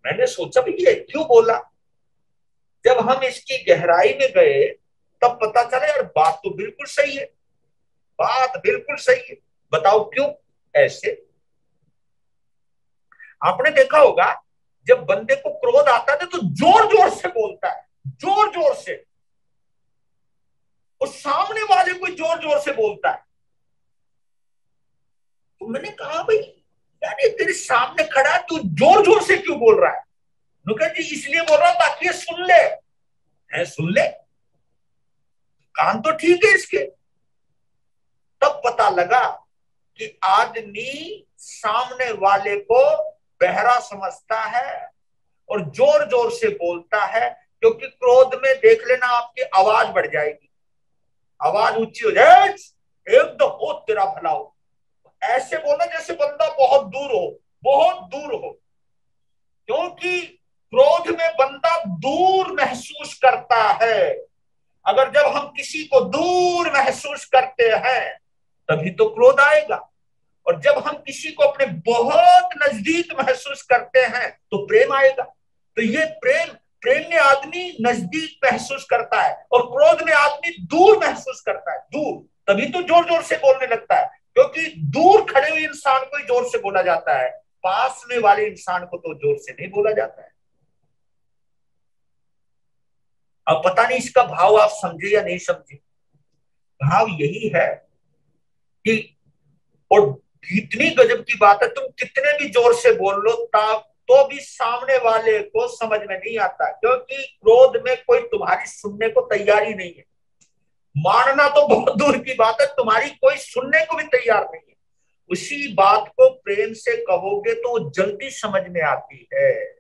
Speaker 1: मैंने सोचा भी ये क्यों बोला। जब हम इसकी गहराई में गए तब पता चला यार बात तो बिल्कुल सही है, बात बिल्कुल सही है। बताओ क्यों ऐसे। आपने देखा होगा जब बंदे को क्रोध आता है तो जोर जोर से बोलता है, जोर जोर से, और सामने वाले को जोर जोर से बोलता है। तो मैंने कहा भाई यार ये तेरे सामने खड़ा है, तू जोर जोर से क्यों बोल रहा है। नुका जी इसलिए बोल रहा हूं ताकि ये सुन ले। है सुन ले, कान तो ठीक है इसके। तब पता लगा कि आदमी सामने वाले को बहरा समझता है और जोर जोर से बोलता है, क्योंकि क्रोध में देख लेना आपकी आवाज बढ़ जाएगी, आवाज ऊंची हो जाए, एकदम हो तेरा भला हो, ऐसे बोलना जैसे बंदा बहुत दूर हो, बहुत दूर हो। क्योंकि क्रोध में बंदा दूर महसूस करता है। अगर जब हम किसी को दूर महसूस करते हैं तभी तो क्रोध आएगा, और जब हम किसी को अपने बहुत नजदीक महसूस करते हैं तो प्रेम आएगा। तो ये प्रेम, प्रेम में आदमी नजदीक महसूस करता है, और क्रोध में आदमी दूर महसूस करता है, दूर। तभी तो जोर जोर से बोलने लगता है, क्योंकि दूर खड़े हुए इंसान को ही जोर से बोला जाता है, पास में वाले इंसान को तो जोर से नहीं बोला जाता है। अब पता नहीं इसका भाव आप समझे या नहीं समझे। भाव यही है कि, और इतनी गजब की बात है, तुम कितने भी जोर से बोल लो तब तो भी सामने वाले को समझ में नहीं आता, क्योंकि क्रोध में कोई तुम्हारी सुनने को तैयार ही नहीं है। मानना तो बहुत दूर की बात है, तुम्हारी कोई सुनने को भी तैयार नहीं है। उसी बात को प्रेम से कहोगे तो जल्दी समझ में आती है,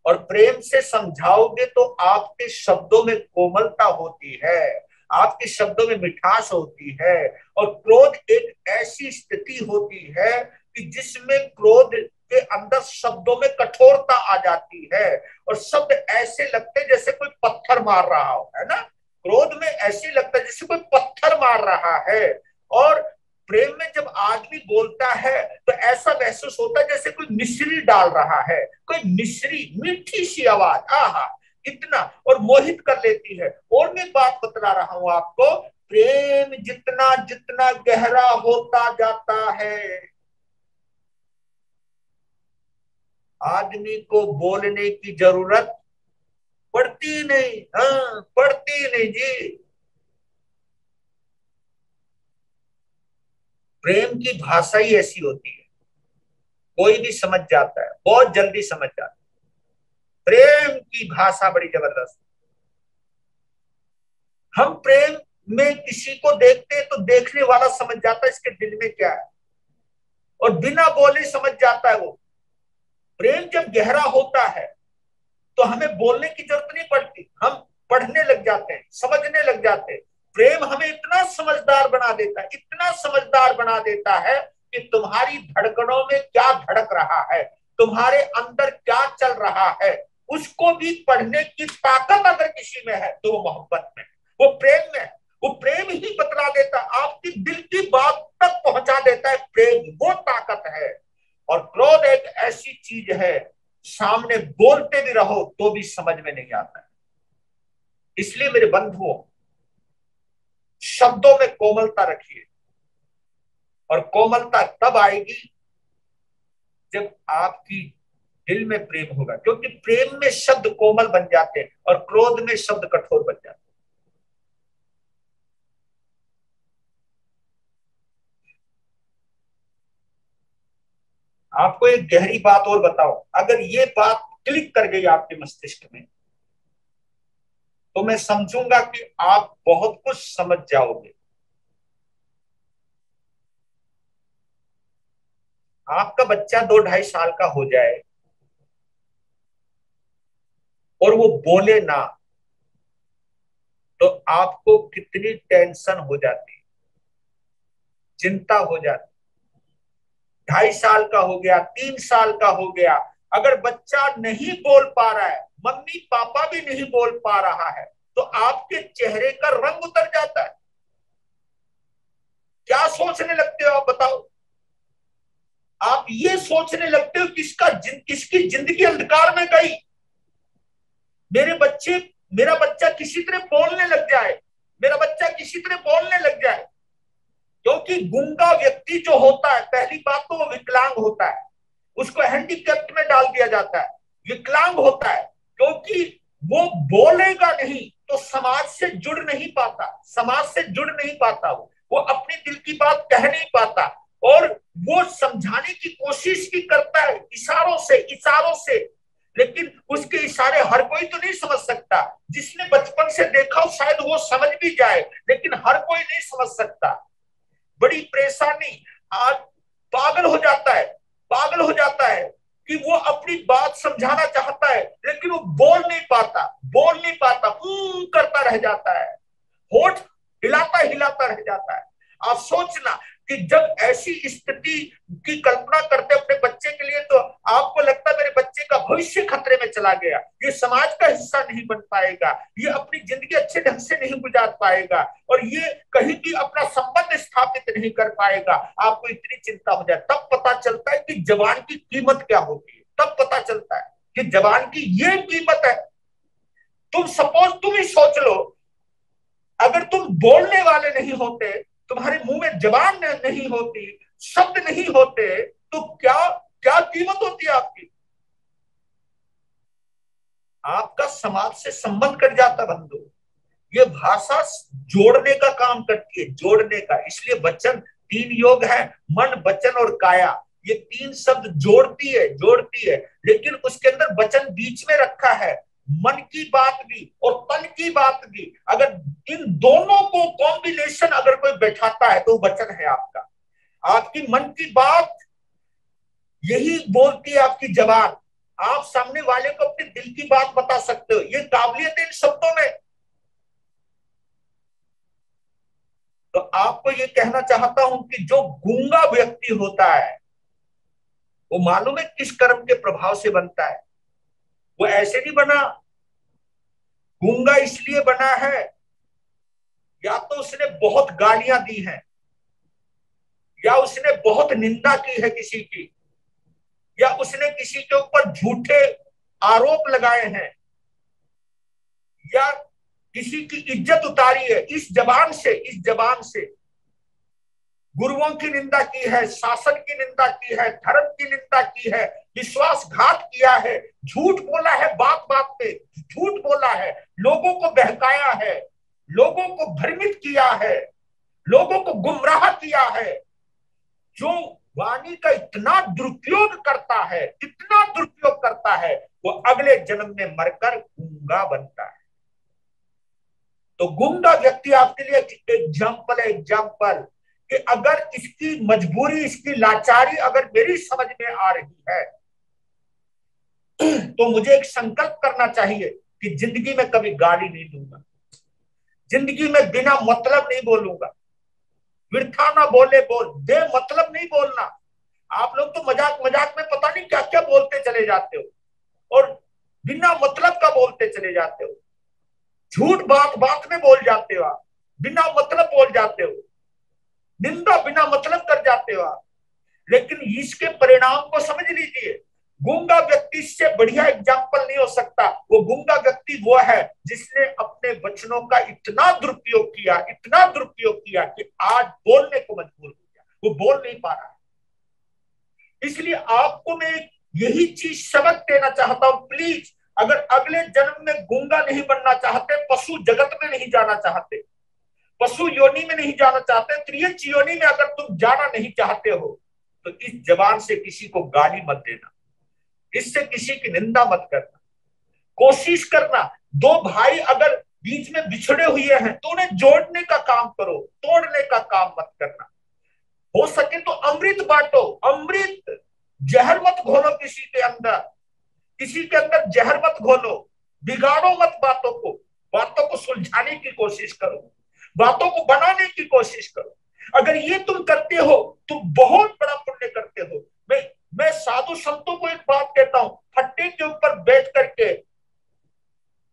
Speaker 1: और प्रेम से समझाओगे तो आपके शब्दों में कोमलता होती है, आपके शब्दों में मिठास होती है। और क्रोध एक ऐसी स्थिति होती है कि जिसमें क्रोध के अंदर शब्दों में कठोरता आ जाती है, और शब्द ऐसे लगते हैं जैसे कोई पत्थर मार रहा हो, है ना। क्रोध में ऐसे लगता है जैसे कोई पत्थर मार रहा है। और प्रेम में जब आदमी बोलता है तो ऐसा महसूस होता है जैसे कोई मिश्री डाल रहा है, कोई मिश्री, मीठी सी आवाज, आहा इतना, और मोहित कर लेती है। और मैं बात बता रहा हूं आपको, प्रेम जितना जितना गहरा होता जाता है, आदमी को बोलने की जरूरत पड़ती नहीं। हाँ, पड़ती नहीं जी। प्रेम की भाषा ही ऐसी होती है, कोई भी समझ जाता है, बहुत जल्दी समझ जाता है। प्रेम की भाषा बड़ी जबरदस्त। हम प्रेम में किसी को देखते हैं तो देखने वाला समझ जाता है इसके दिल में क्या है, और बिना बोले समझ जाता है वो। प्रेम जब गहरा होता है तो हमें बोलने की जरूरत नहीं पड़ती, हम पढ़ने लग जाते हैं, समझने लग जाते हैं। प्रेम हमें इतना समझदार बना देता है, इतना समझदार बना देता है कि तुम्हारी धड़कनों में क्या धड़क रहा है, तुम्हारे अंदर क्या चल रहा है, उसको भी पढ़ने की ताकत अगर किसी में है तो वो मोहब्बत में, वो प्रेम में। वो प्रेम ही बतला देता, आपकी दिल की बात तक पहुंचा देता है। प्रेम वो ताकत है। और क्रोध एक ऐसी चीज है, सामने बोलते भी रहो तो भी समझ में नहीं आता है। इसलिए मेरे बंधुओं, शब्दों में कोमलता रखिए, और कोमलता तब आएगी जब आपकी दिल में प्रेम होगा, क्योंकि प्रेम में शब्द कोमल बन जाते हैं और क्रोध में शब्द कठोर बन जाते हैं। आपको एक गहरी बात और बताओ, अगर ये बात क्लिक कर गई आपके मस्तिष्क में तो मैं समझूंगा कि आप बहुत कुछ समझ जाओगे। आपका बच्चा 2 ढाई साल का हो जाए और वो बोले ना, तो आपको कितनी टेंशन हो जाती, चिंता हो जाती। 2.5 साल का हो गया, 3 साल का हो गया, अगर बच्चा नहीं बोल पा रहा है, मम्मी पापा भी नहीं बोल पा रहा है, तो आपके चेहरे का रंग उतर जाता है। क्या सोचने लगते हो आप बताओ? आप ये सोचने लगते हो किसकी जिंदगी अंधकार में गई। मेरे बच्चे मेरा बच्चा किसी तरह बोलने लग जाए, मेरा बच्चा किसी तरह बोलने लग जाए। क्योंकि गूंगा व्यक्ति जो होता है, पहली बात तो वो विकलांग होता है, उसको हैंडीकैप्ट में डाल दिया जाता है, विकलांग होता है। क्योंकि वो बोलेगा नहीं तो समाज से जुड़ नहीं पाता, समाज से जुड़ नहीं पाता, वो अपनी दिल की बात कह नहीं पाता। और वो समझाने की कोशिश भी करता है इशारों से, इशारों से, लेकिन उसके इशारे हर कोई तो नहीं समझ सकता। जिसने बचपन से देखा हो शायद वो समझ भी जाए, लेकिन हर कोई नहीं समझ सकता। बड़ी परेशानी। आज पागल हो जाता है, पागल हो जाता है कि वो अपनी बात समझाना चाहता है लेकिन वो बोल नहीं पाता, बोल नहीं पाता, करता रह जाता है, होठ हिलाता हिलाता रह जाता है। आप सोचना कि जब ऐसी स्थिति की कल्पना करते अपने बच्चे के लिए, तो आपको लगता है मेरे बच्चे का भविष्य खतरे में चला गया, ये समाज का हिस्सा नहीं बन पाएगा, ये अपनी जिंदगी अच्छे ढंग से नहीं गुजार पाएगा, और ये कहीं भी अपना संबंध स्थापित नहीं कर पाएगा। आपको इतनी चिंता हो जाए, तब पता चलता है कि जवान की कीमत क्या होती है। तब पता चलता है कि जवान की ये कीमत है। तुम ही सोच लो, अगर तुम बोलने वाले नहीं होते, तुम्हारे मुंह में जबान नहीं होती, शब्द नहीं होते, तो क्या क्या कीमत होती है आपकी। आपका समाज से संबंध कट जाता बंधु। ये भाषा जोड़ने का काम करती है, जोड़ने का। इसलिए वचन 3 योग है, मन वचन और काया। ये 3 शब्द जोड़ती है, जोड़ती है, लेकिन उसके अंदर वचन बीच में रखा है। मन की बात भी और तन की बात भी, अगर इन दोनों को कॉम्बिनेशन अगर कोई बैठाता है तो वचन है आपका। आपकी मन की बात यही बोलती है आपकी जबान। आप सामने वाले को अपने दिल की बात बता सकते हो, ये काबिलियत इन शब्दों में। तो आपको ये कहना चाहता हूं कि जो गूंगा व्यक्ति होता है वो मालूम है किस कर्म के प्रभाव से बनता है। वो ऐसे नहीं बना, गूंगा इसलिए बना है, या तो उसने बहुत गालियां दी हैं, या उसने बहुत निंदा की है किसी की, या उसने किसी के ऊपर झूठे आरोप लगाए हैं, या किसी की इज्जत उतारी है इस जबान से, इस जबान से। गुरुओं की निंदा की है, शासन की निंदा की है, धर्म की निंदा की है, विश्वासघात किया है, झूठ बोला है, बात बात पे झूठ बोला है, लोगों को बहकाया है, लोगों को भ्रमित किया है, लोगों को गुमराह किया है। जो वाणी का इतना दुरुपयोग करता है, इतना दुरुपयोग करता है, वो अगले जन्म में मरकर गूंगा बनता है। तो गूंगा व्यक्ति आपके लिए एग्जाम्पल है, एग्जाम्पल, कि अगर इसकी मजबूरी, इसकी लाचारी अगर मेरी समझ में आ रही है, तो मुझे एक संकल्प करना चाहिए कि जिंदगी में कभी गाली नहीं दूंगा, जिंदगी में बिना मतलब नहीं बोलूंगा, वृथा ना बोले बोल, बे मतलब नहीं बोलना। आप लोग तो मजाक मजाक में पता नहीं क्या क्या बोलते चले जाते हो, और बिना मतलब का बोलते चले जाते हो, झूठ बात बात में बोल जाते हो आप, बिना मतलब बोल जाते हो, निंदा बिना मतलब कर जाते हो आप। लेकिन इसके परिणाम को समझ लीजिए। गूंगा व्यक्ति से बढ़िया एग्जाम्पल नहीं हो सकता। वो गूंगा व्यक्ति वो है जिसने अपने वचनों का इतना दुरुपयोग किया, इतना दुरुपयोग किया कि आज बोलने को मजबूर हो गया, वो बोल नहीं पा रहा है। इसलिए आपको मैं यही चीज सबक देना चाहता हूं, प्लीज, अगर अगले जन्म में गूंगा नहीं बनना चाहते, पशु जगत में नहीं जाना चाहते, पशु योनि में नहीं जाना चाहते, त्रियंच योनि में अगर तुम जाना नहीं चाहते हो, तो इस जबान से किसी को गाली मत देना, इससे किसी की निंदा मत करना। कोशिश करना, दो भाई अगर बीच में बिछड़े हुए हैं तो उन्हें जोड़ने का काम करो, तोड़ने का काम मत करना। हो सके तो अमृत बांटो, अमृत, जहर मत घोलो किसी के अंदर, किसी के अंदर जहर मत घोलो, बिगाड़ो मत बातों को, बातों को सुलझाने की कोशिश करो, बातों को बनाने की कोशिश करो। अगर ये तुम करते हो तो बहुत बड़ा पुण्य करते हो। मैं साधु संतों को एक बात कहता हूं, फट्टे के ऊपर बैठ करके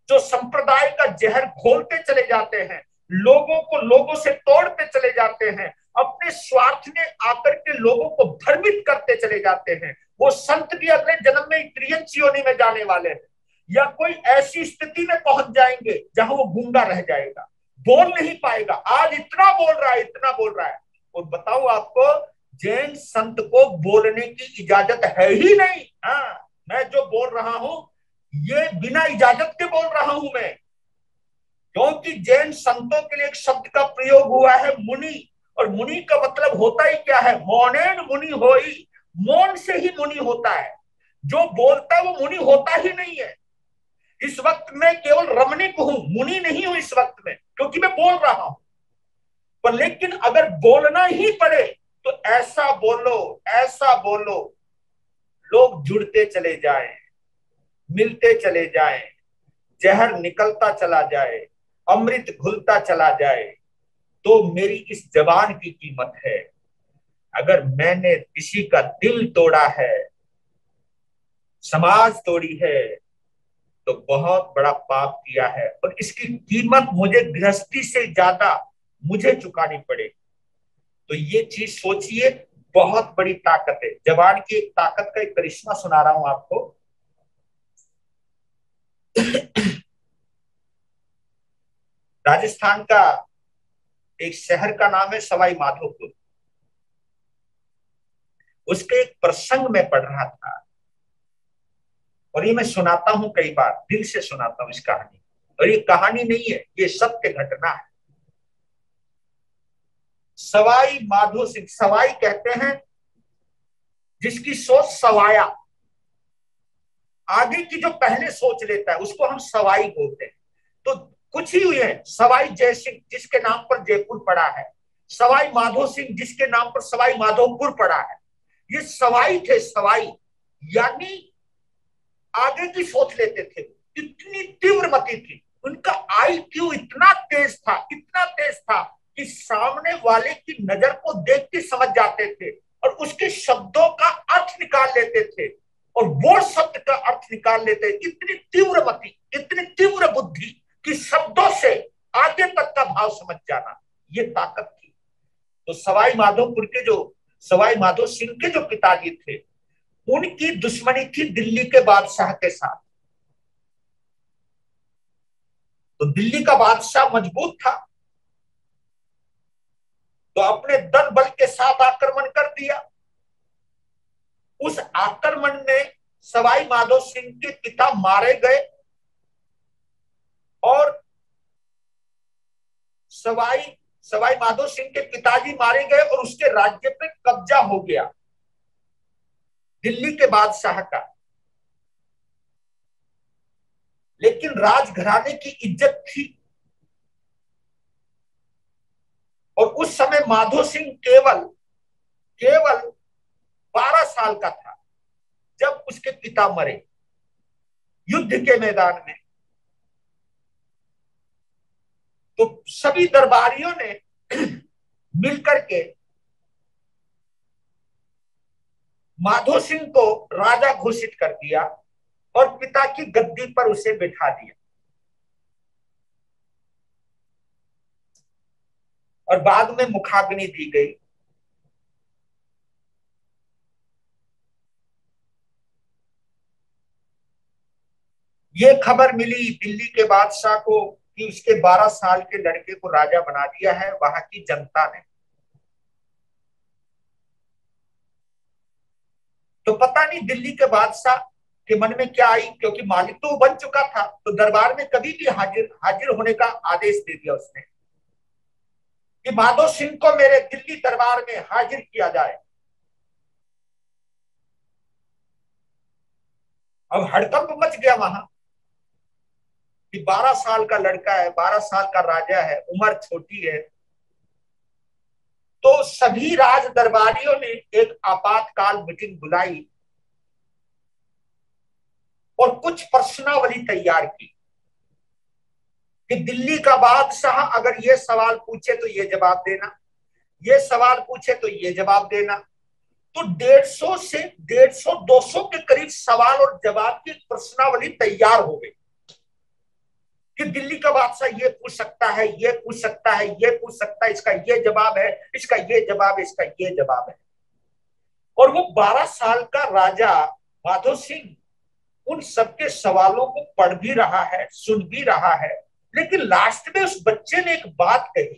Speaker 1: जो संप्रदाय का जहर घोलते चले जाते हैं, लोगों को लोगों से तोड़ते चले जाते हैं, अपने स्वार्थ में आकर के लोगों को भ्रमित करते चले जाते हैं, वो संत भी अगले जन्म में त्रियंच योनि में जाने वाले हैं, या कोई ऐसी स्थिति में पहुंच जाएंगे जहां वो गूंगा रह जाएगा, बोल नहीं पाएगा। आज इतना बोल रहा है, इतना बोल रहा है, और बताऊं आपको, जैन संत को बोलने की इजाजत है ही नहीं। हाँ, मैं जो बोल रहा हूं ये बिना इजाजत के बोल रहा हूं मैं, क्योंकि जैन संतों के लिए एक शब्द का प्रयोग हुआ है मुनि, और मुनि का मतलब होता ही क्या है, मौनेन मुनि होई, मौन से ही मुनि होता है। जो बोलता है वो मुनि होता ही नहीं है। इस वक्त मैं केवल रमणीक हूं, मुनि नहीं हूं इस वक्त में, क्योंकि मैं बोल रहा हूं। पर लेकिन अगर बोलना ही पड़े तो ऐसा बोलो, ऐसा बोलो, लोग जुड़ते चले जाएं, मिलते चले जाएं, जहर निकलता चला जाए, अमृत घुलता चला जाए, तो मेरी इस जबान की कीमत है। अगर मैंने किसी का दिल तोड़ा है, समाज तोड़ी है, तो बहुत बड़ा पाप किया है, और इसकी कीमत मुझे गृहस्थी से ज्यादा मुझे चुकानी पड़े। तो ये चीज सोचिए, बहुत बड़ी ताकत है जबान की। एक ताकत का एक करिश्मा सुना रहा हूं आपको। राजस्थान का एक शहर का नाम है सवाई माधोपुर। उसके एक प्रसंग में पढ़ रहा था, और ये मैं सुनाता हूं, कई बार दिल से सुनाता हूं इस कहानी। और ये कहानी नहीं है, ये सत्य घटना है। सवाई माधो सिंह, सवाई कहते हैं जिसकी सोच सवाया, आगे की जो पहले सोच लेता है उसको हम सवाई बोलते हैं। तो कुछ ही हुए हैं, सवाई जय सिंह जिसके नाम पर जयपुर पड़ा है, सवाई माधो सिंह जिसके नाम पर सवाई माधोपुर पड़ा है। ये सवाई थे, सवाई, यानी आगे की सोच लेते थे। इतनी तीव्र मति थी उनका, IQ इतना तेज था, इतना तेज था कि सामने वाले की नजर को देख के समझ जाते थे, और उसके शब्दों का अर्थ निकाल लेते थे, और वो शब्द का अर्थ निकाल लेते। इतनी तीव्र मति, इतनी तीव्र बुद्धि कि शब्दों से आगे तक का भाव समझ जाना, ये ताकत थी। तो सवाई माधोपुर के जो, सवाई माधो सिंह के जो पिताजी थे, उनकी दुश्मनी थी दिल्ली के बादशाह के साथ। तो दिल्ली का बादशाह मजबूत था, तो अपने दल बल के साथ आक्रमण कर दिया। उस आक्रमण में सवाई माधो सिंह के पिता मारे गए और सवाई सवाई माधो सिंह के पिताजी मारे गए और उसके राज्य पे कब्जा हो गया दिल्ली के बादशाह का। लेकिन राजघराने की इज्जत थी और उस समय माधो सिंह केवल केवल 12 साल का था जब उसके पिता मरे युद्ध के मैदान में। तो सभी दरबारियों ने मिलकर के माधो सिंह को राजा घोषित कर दिया और पिता की गद्दी पर उसे बिठा दिया। और बाद में मुखाग्नि दी गई। ये खबर मिली दिल्ली के बादशाह को कि उसके 12 साल के लड़के को राजा बना दिया है वहां की जनता ने। तो पता नहीं दिल्ली के बादशाह के मन में क्या आई, क्योंकि मालिक तो बन चुका था, तो दरबार में कभी भी हाजिर हाजिर होने का आदेश दे दिया उसने कि माधो सिंह को मेरे दिल्ली दरबार में हाजिर किया जाए। अब हड़कंप मच गया वहां कि 12 साल का लड़का है, 12 साल का राजा है, उम्र छोटी है। तो सभी राज दरबारियों ने एक आपातकाल मीटिंग बुलाई और कुछ प्रश्नावली तैयार की कि दिल्ली का बादशाह अगर ये सवाल पूछे तो ये जवाब देना, ये सवाल पूछे तो ये जवाब देना। तो 150 से 150 200 के करीब सवाल और जवाब की प्रश्नावली तैयार हो गई कि दिल्ली का बादशाह ये पूछ सकता है, ये पूछ सकता है, ये पूछ सकता है, इसका ये जवाब है, इसका ये जवाब है, इसका ये जवाब है। और वो 12 साल का राजा माधो सिंह उन सबके सवालों को पढ़ भी रहा है, सुन भी रहा है। लेकिन लास्ट में उस बच्चे ने एक बात कही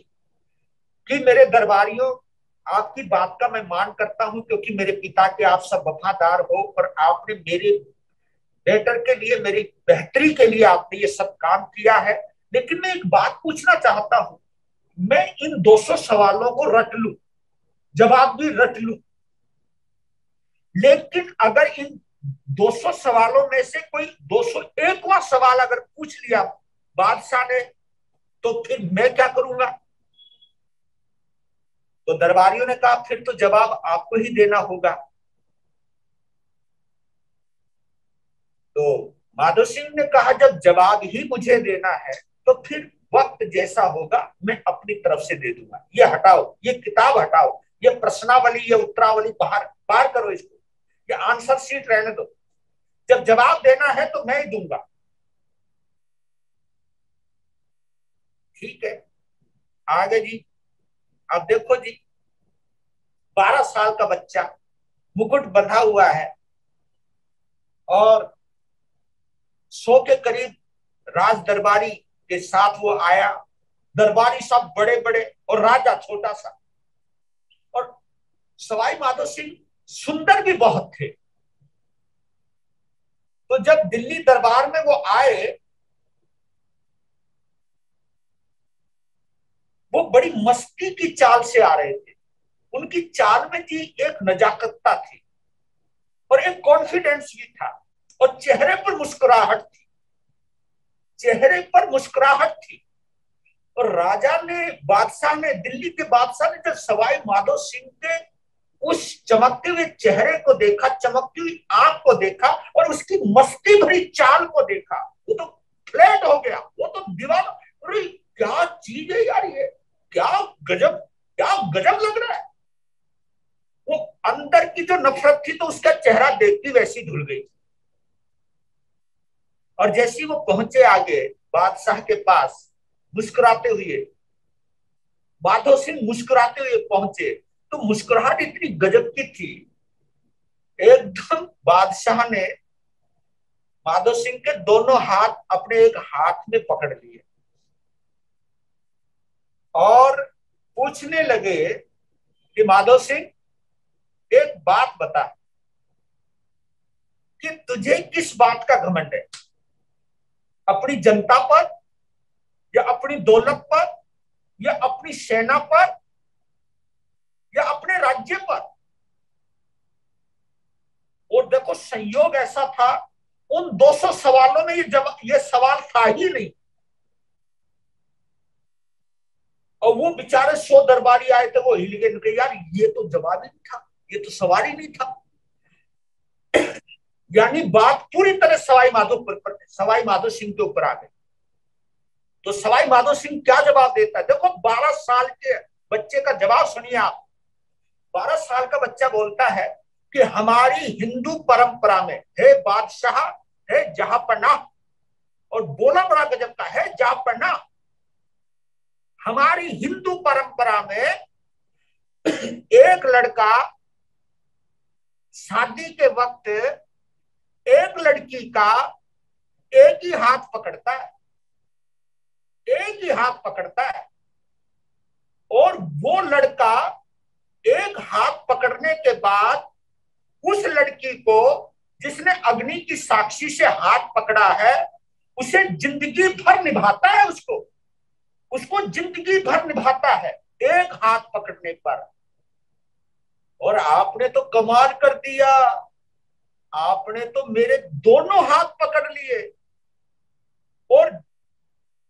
Speaker 1: कि मेरे दरबारियों, आपकी बात का मैं मान करता हूं क्योंकि मेरे पिता के आप सब वफादार हो और आपने मेरे बेटर के लिए, मेरी बेहतरी के लिए आपने ये सब काम किया है। लेकिन मैं एक बात पूछना चाहता हूं, मैं इन 200 सवालों को रट लूं, जवाब भी रट लूं, लेकिन अगर इन 200 सवालों में से कोई 201वां सवाल अगर पूछ लिया बादशाह ने तो फिर मैं क्या करूंगा। तो दरबारियों ने कहा फिर तो जवाब आपको ही देना होगा। तो माधो सिंह ने कहा जब जवाब ही मुझे देना है तो फिर वक्त जैसा होगा मैं अपनी तरफ से दे दूंगा। ये हटाओ, ये किताब हटाओ, ये प्रश्नावली, ये उत्तरावली बाहर बाहर करो, इसको ये आंसर शीट रहने दो। जब जवाब देना है तो मैं ही दूंगा। ठीक है, आगे जी। अब देखो जी, 12 साल का बच्चा, मुकुट बंधा हुआ है और 100 के करीब राज दरबारी के साथ वो आया। दरबारी सब बड़े बड़े और राजा छोटा सा। और सवाई माधो सिंह सुंदर भी बहुत थे। तो जब दिल्ली दरबार में वो आए, वो बड़ी मस्ती की चाल से आ रहे थे। उनकी चाल में थी एक नजाकतता थी और एक कॉन्फिडेंस भी था और चेहरे पर मुस्कुराहट थी, चेहरे पर मुस्कुराहट थी। और राजा ने, बादशाह ने, दिल्ली के बादशाह ने जब सवाई माधो सिंह के उस चमकते हुए चेहरे को देखा, चमकती हुई आंख को देखा और उसकी मस्ती भरी चाल को देखा, वो तो फ्लैट हो गया, वो तो दीवाना। अरे क्या चीज है यार ये, क्या गजब, क्या गजब लग रहा है। वो अंदर की जो नफरत थी तो उसका चेहरा देखती वैसी धुल गई। और जैसी वो पहुंचे आगे बादशाह के पास मुस्कुराते हुए, माधो सिंह मुस्कुराते हुए पहुंचे, तो मुस्कुराहट इतनी गजब की थी। एकदम बादशाह ने माधो सिंह के दोनों हाथ अपने एक हाथ में पकड़ लिए और पूछने लगे कि माधव सिंह, एक बात बता कि तुझे किस बात का घमंड है, अपनी जनता पर, या अपनी दौलत पर, या अपनी सेना पर, या अपने राज्य पर? और देखो संयोग ऐसा था, उन 200 सवालों में ये सवाल था ही नहीं। और वो बेचारे 100 दरबारी आए थे, वो हिल गए, यार ये तो जवाब ही नहीं था, ये तो सवाल ही नहीं था। यानी बात पूरी तरह सवाई माधो सिंह के ऊपर आ गई। तो सवाई माधो सिंह क्या जवाब देता है? देखो 12 साल के बच्चे का जवाब सुनिए आप। 12 साल का बच्चा बोलता है कि हमारी हिंदू परंपरा में, हे बादशाह, है जहांपनाह, और बोला बड़ा गजब का है, जहांपनाह, हमारी हिंदू परंपरा में एक लड़का शादी के वक्त एक लड़की का एक ही हाथ पकड़ता है, एक ही हाथ पकड़ता है, और वो लड़का एक हाथ पकड़ने के बाद उस लड़की को, जिसने अग्नि की साक्षी से हाथ पकड़ा है, उसे जिंदगी भर निभाता है, उसको जिंदगी भर निभाता है एक हाथ पकड़ने पर। और आपने तो कमाल कर दिया, आपने तो मेरे दोनों हाथ पकड़ लिए, और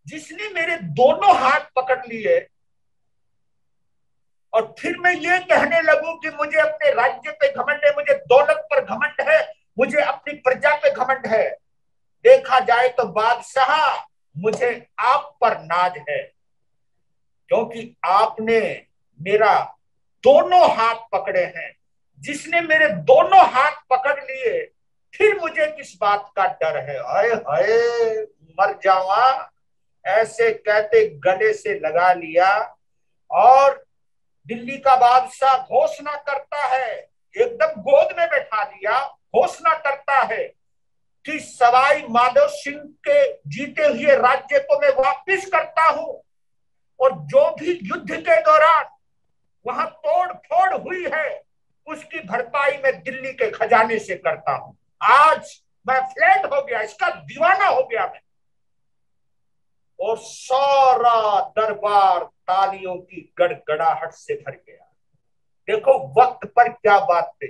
Speaker 1: जिसने मेरे दोनों हाथ पकड़ लिए और फिर मैं ये कहने लगूं कि मुझे अपने राज्य पे घमंड है, मुझे दौलत पर घमंड है, मुझे अपनी प्रजा पे घमंड है, देखा जाए तो बादशाह मुझे आप पर नाज है, क्योंकि आपने मेरा दोनों हाथ पकड़े हैं। जिसने मेरे दोनों हाथ पकड़ लिए, फिर मुझे किस बात का डर है? हाय हाय, मर जावा। ऐसे कहते गले से लगा लिया, और दिल्ली का बादशाह घोषणा करता है, एकदम गोद में बैठा लिया, घोषणा करता है कि सवाई माधव सिंह के जीते हुए राज्य को मैं वापिस करता हूं, और जो भी युद्ध के दौरान वहां तोड़ फोड़ हुई है, उसकी भरपाई मैं दिल्ली के खजाने से करता हूं। आज मैं फ्लैट हो गया, इसका दीवाना हो गया मैं। और सारा दरबार तालियों की गड़गड़ाहट से भर गया। देखो वक्त पर क्या बात थी।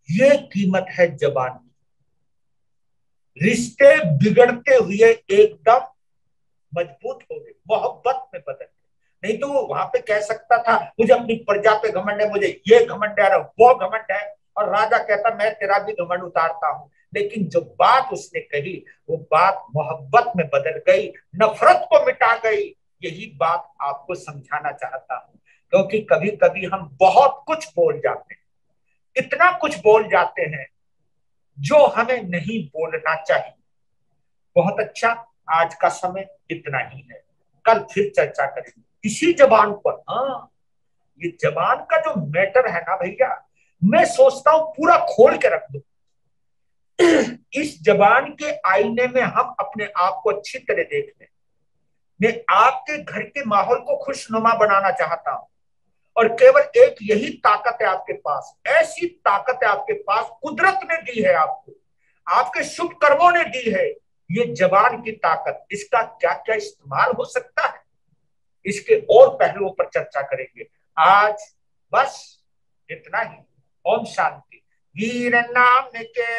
Speaker 1: ये कीमत है जबान की। रिश्ते बिगड़ते हुए एकदम मजबूत हो गए, मोहब्बत में बदल गए। नहीं तो वो वहां पे कह सकता था मुझे अपनी प्रजा पे घमंड है, मुझे ये घमंड है, वो घमंड है, और राजा कहता मैं तेरा भी घमंड उतारता हूं। लेकिन जो बात उसने कही, वो बात मोहब्बत में बदल गई, नफरत को मिटा गई। यही बात आपको समझाना चाहता हूं, क्योंकि कभी कभी हम बहुत कुछ बोल जाते हैं, इतना कुछ बोल जाते हैं जो हमें नहीं बोलना चाहिए। बहुत अच्छा, आज का समय इतना ही है, कल फिर चर्चा करेंगे इसी जबान पर। हाँ, ये जबान का जो मैटर है ना भैया, मैं सोचता हूं पूरा खोल के रख दो। इस जबान के आईने में हम अपने आप को अच्छी तरह देख लें। मैं आपके घर के माहौल को खुशनुमा बनाना चाहता हूं, और केवल एक यही ताकत है आपके पास, ऐसी ताकत है आपके पास, कुदरत ने दी है आपको, आपके शुभ कर्मों ने दी है, ये जबान की ताकत। इसका क्या क्या इस्तेमाल हो सकता है, इसके और पहलुओं पर चर्चा करेंगे। आज बस इतना ही। ओम शांति। वीर नाम के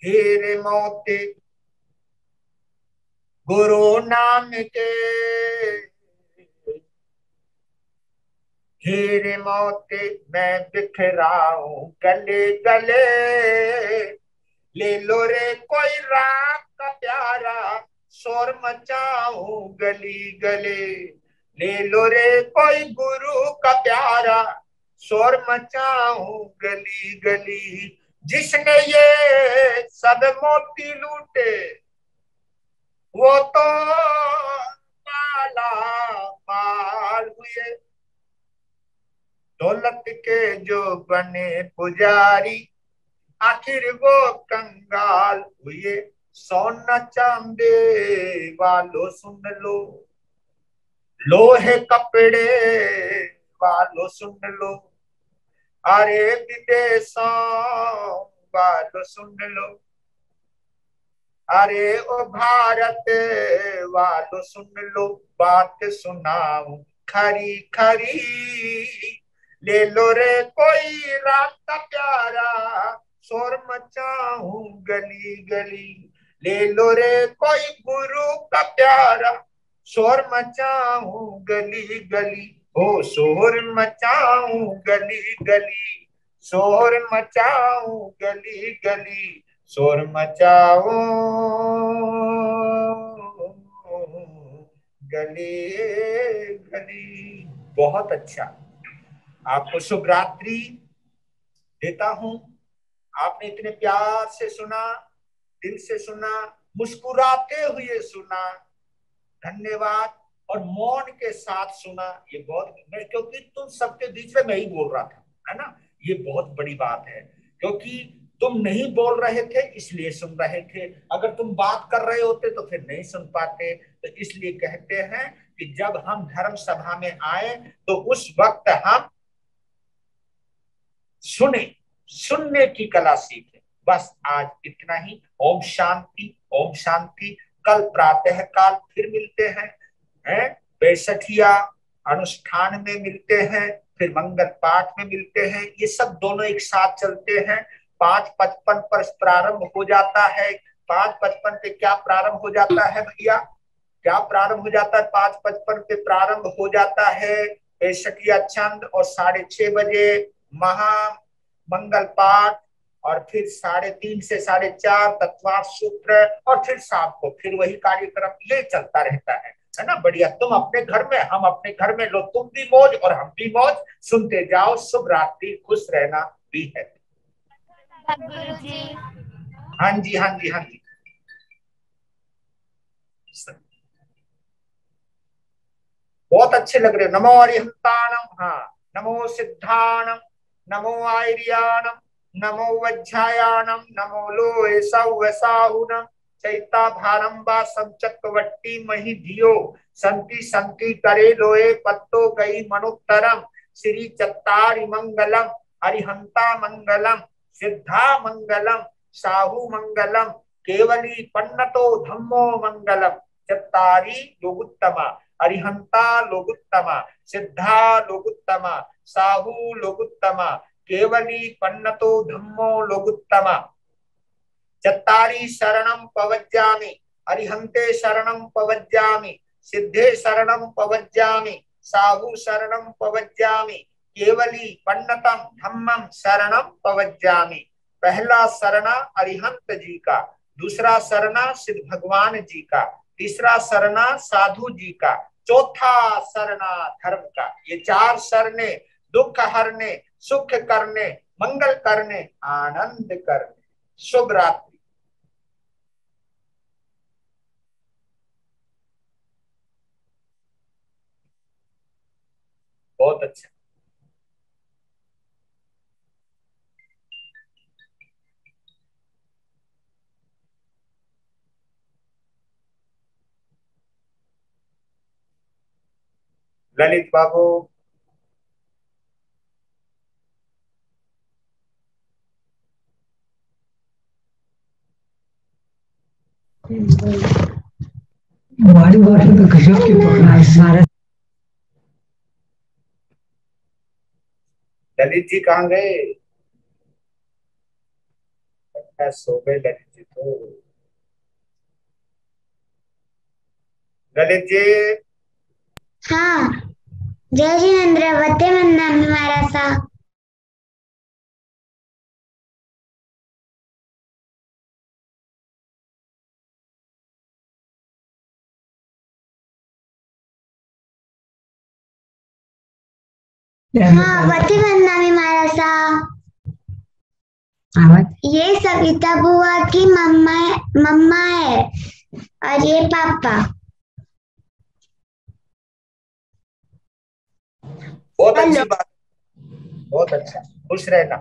Speaker 1: हीरे मोती, गुरु नाम के हीरे मोती, मैं बिखराऊं गले गले, ले लो रे कोई राम का प्यारा, शोर मचाऊं गली गले, ले लो रे कोई गुरु का प्यारा, शोर मचाऊं गली गली। जिसने ये सब मोती लूटे, वो तो माला माल हुए, दौलत के जो बने पुजारी, आखिर वो कंगाल हुए। सोना चांदी वालों सुन लो, लोहे कपड़े वालों सुन लो, अरे विदेशों वालों सुन लो, अरे ओ भारत वालों सुन लो, बात सुनाऊं खरी खरी, ले लो रे कोई रात का प्यारा, शोर मचाऊं गली गली, ले लो रे कोई गुरु का प्यारा, शोर मचाऊं गली गली, ओ शोर मचाऊं गली गली, शोर मचाऊं गली गली, शोर मचाओ गली गली। बहुत अच्छा, आपको शुभ रात्रि देता हूं। आपने इतने प्यार से सुना, दिल से सुना, मुस्कुराते हुए सुना, धन्यवाद। और मौन के साथ सुना, ये बहुत, क्योंकि तुम सबके बीच में मैं ही बोल रहा था, है ना, ये बहुत बड़ी बात है। क्योंकि तुम नहीं बोल रहे थे इसलिए सुन रहे थे, अगर तुम बात कर रहे होते तो फिर नहीं सुन पाते। तो इसलिए कहते हैं कि जब हम धर्म सभा में आए तो उस वक्त हम सुने, सुनने की कला सीखे। बस आज इतना ही। ओम शांति, ओम शांति। कल प्रातः काल फिर मिलते हैं, बैसठिया अनुष्ठान में मिलते हैं, फिर मंगल पाठ में मिलते हैं। ये सब दोनों एक साथ चलते हैं। 5:55 पर प्रारंभ हो जाता है। 5:55 पे क्या प्रारंभ हो जाता है भैया? क्या प्रारंभ हो जाता है? 5:55 पे प्रारंभ हो जाता है बैसठिया छंद, और 6:30 बजे महा मंगल पाठ, और फिर 3:30 से 4:30 तत्वार्थ सूत्र, और फिर शाम को फिर वही कार्यक्रम, ये चलता रहता है ना। बढ़िया, तुम अपने घर में, हम अपने घर में, लो तुम भी मौज और हम भी मौज, सुनते जाओ। शुभ रात्रि, खुश रहना भी है।
Speaker 2: गुरु जी।
Speaker 1: हाँ जी, हाँ जी, हाँ जी। बहुत अच्छे लग रहे। नमो अरिहंताणम, हाँ, नमो सिद्धाणम, नमो आयर्याणम, नमो वज्रायाणम, नमो लोहे सौवसाहुनम, चैता भारंबा संचक्रवट्टी मही धियो, संति संति करे लोए पत्तो गई मनुत्तरम, श्री चत्तारि मंगलम, अरिहंता मंगलम, सिद्धा मंगलम, साहु मंगलम, केवली पन्नतो धम्मो मंगलम, चत्तारि योगुत्तमा, अरिहंता लोगुत्तमा, सिद्धा लोगुत्तमा, साहू लोगुत्तमा, केवली पन्नतो धम्मो लोगुत्तमा, चत्तारि शरणं पवज्जामि, अरिहंते शरणं पवज्जामि, सिद्धे शरणं पवज्जामि, साहू शरणं पवज्जामि, केवली पन्नतम धम्मम शरणं पवज्जामि। पहला शरणा अरिहंत जी का, दूसरा शरणा सिद्ध भगवान जी का, तीसरा शरणा साधु जी का, चौथा शरणा धर्म का। ये 4 शरणे दुख हरने, सुख करने, मंगल करने, आनंद करने। शुभ रात्रि। बहुत अच्छा। ललित बाबू,
Speaker 3: बारी बारी तो गजब की पकड़ा है सारे।
Speaker 1: ललित जी कहाँ गए? अच्छा, सो गए ललित जी तो। ललित जी,
Speaker 2: हाँ, जय जिनेन्द्र, वते वंदनामि महाराजा। हाँ, वते वंदनामि महाराजा। ये सविता बुआ की मम्मा है, और ये पापा।
Speaker 1: बहुत
Speaker 2: हेलो।
Speaker 1: अच्छी बात, बहुत अच्छा, खुश रहना।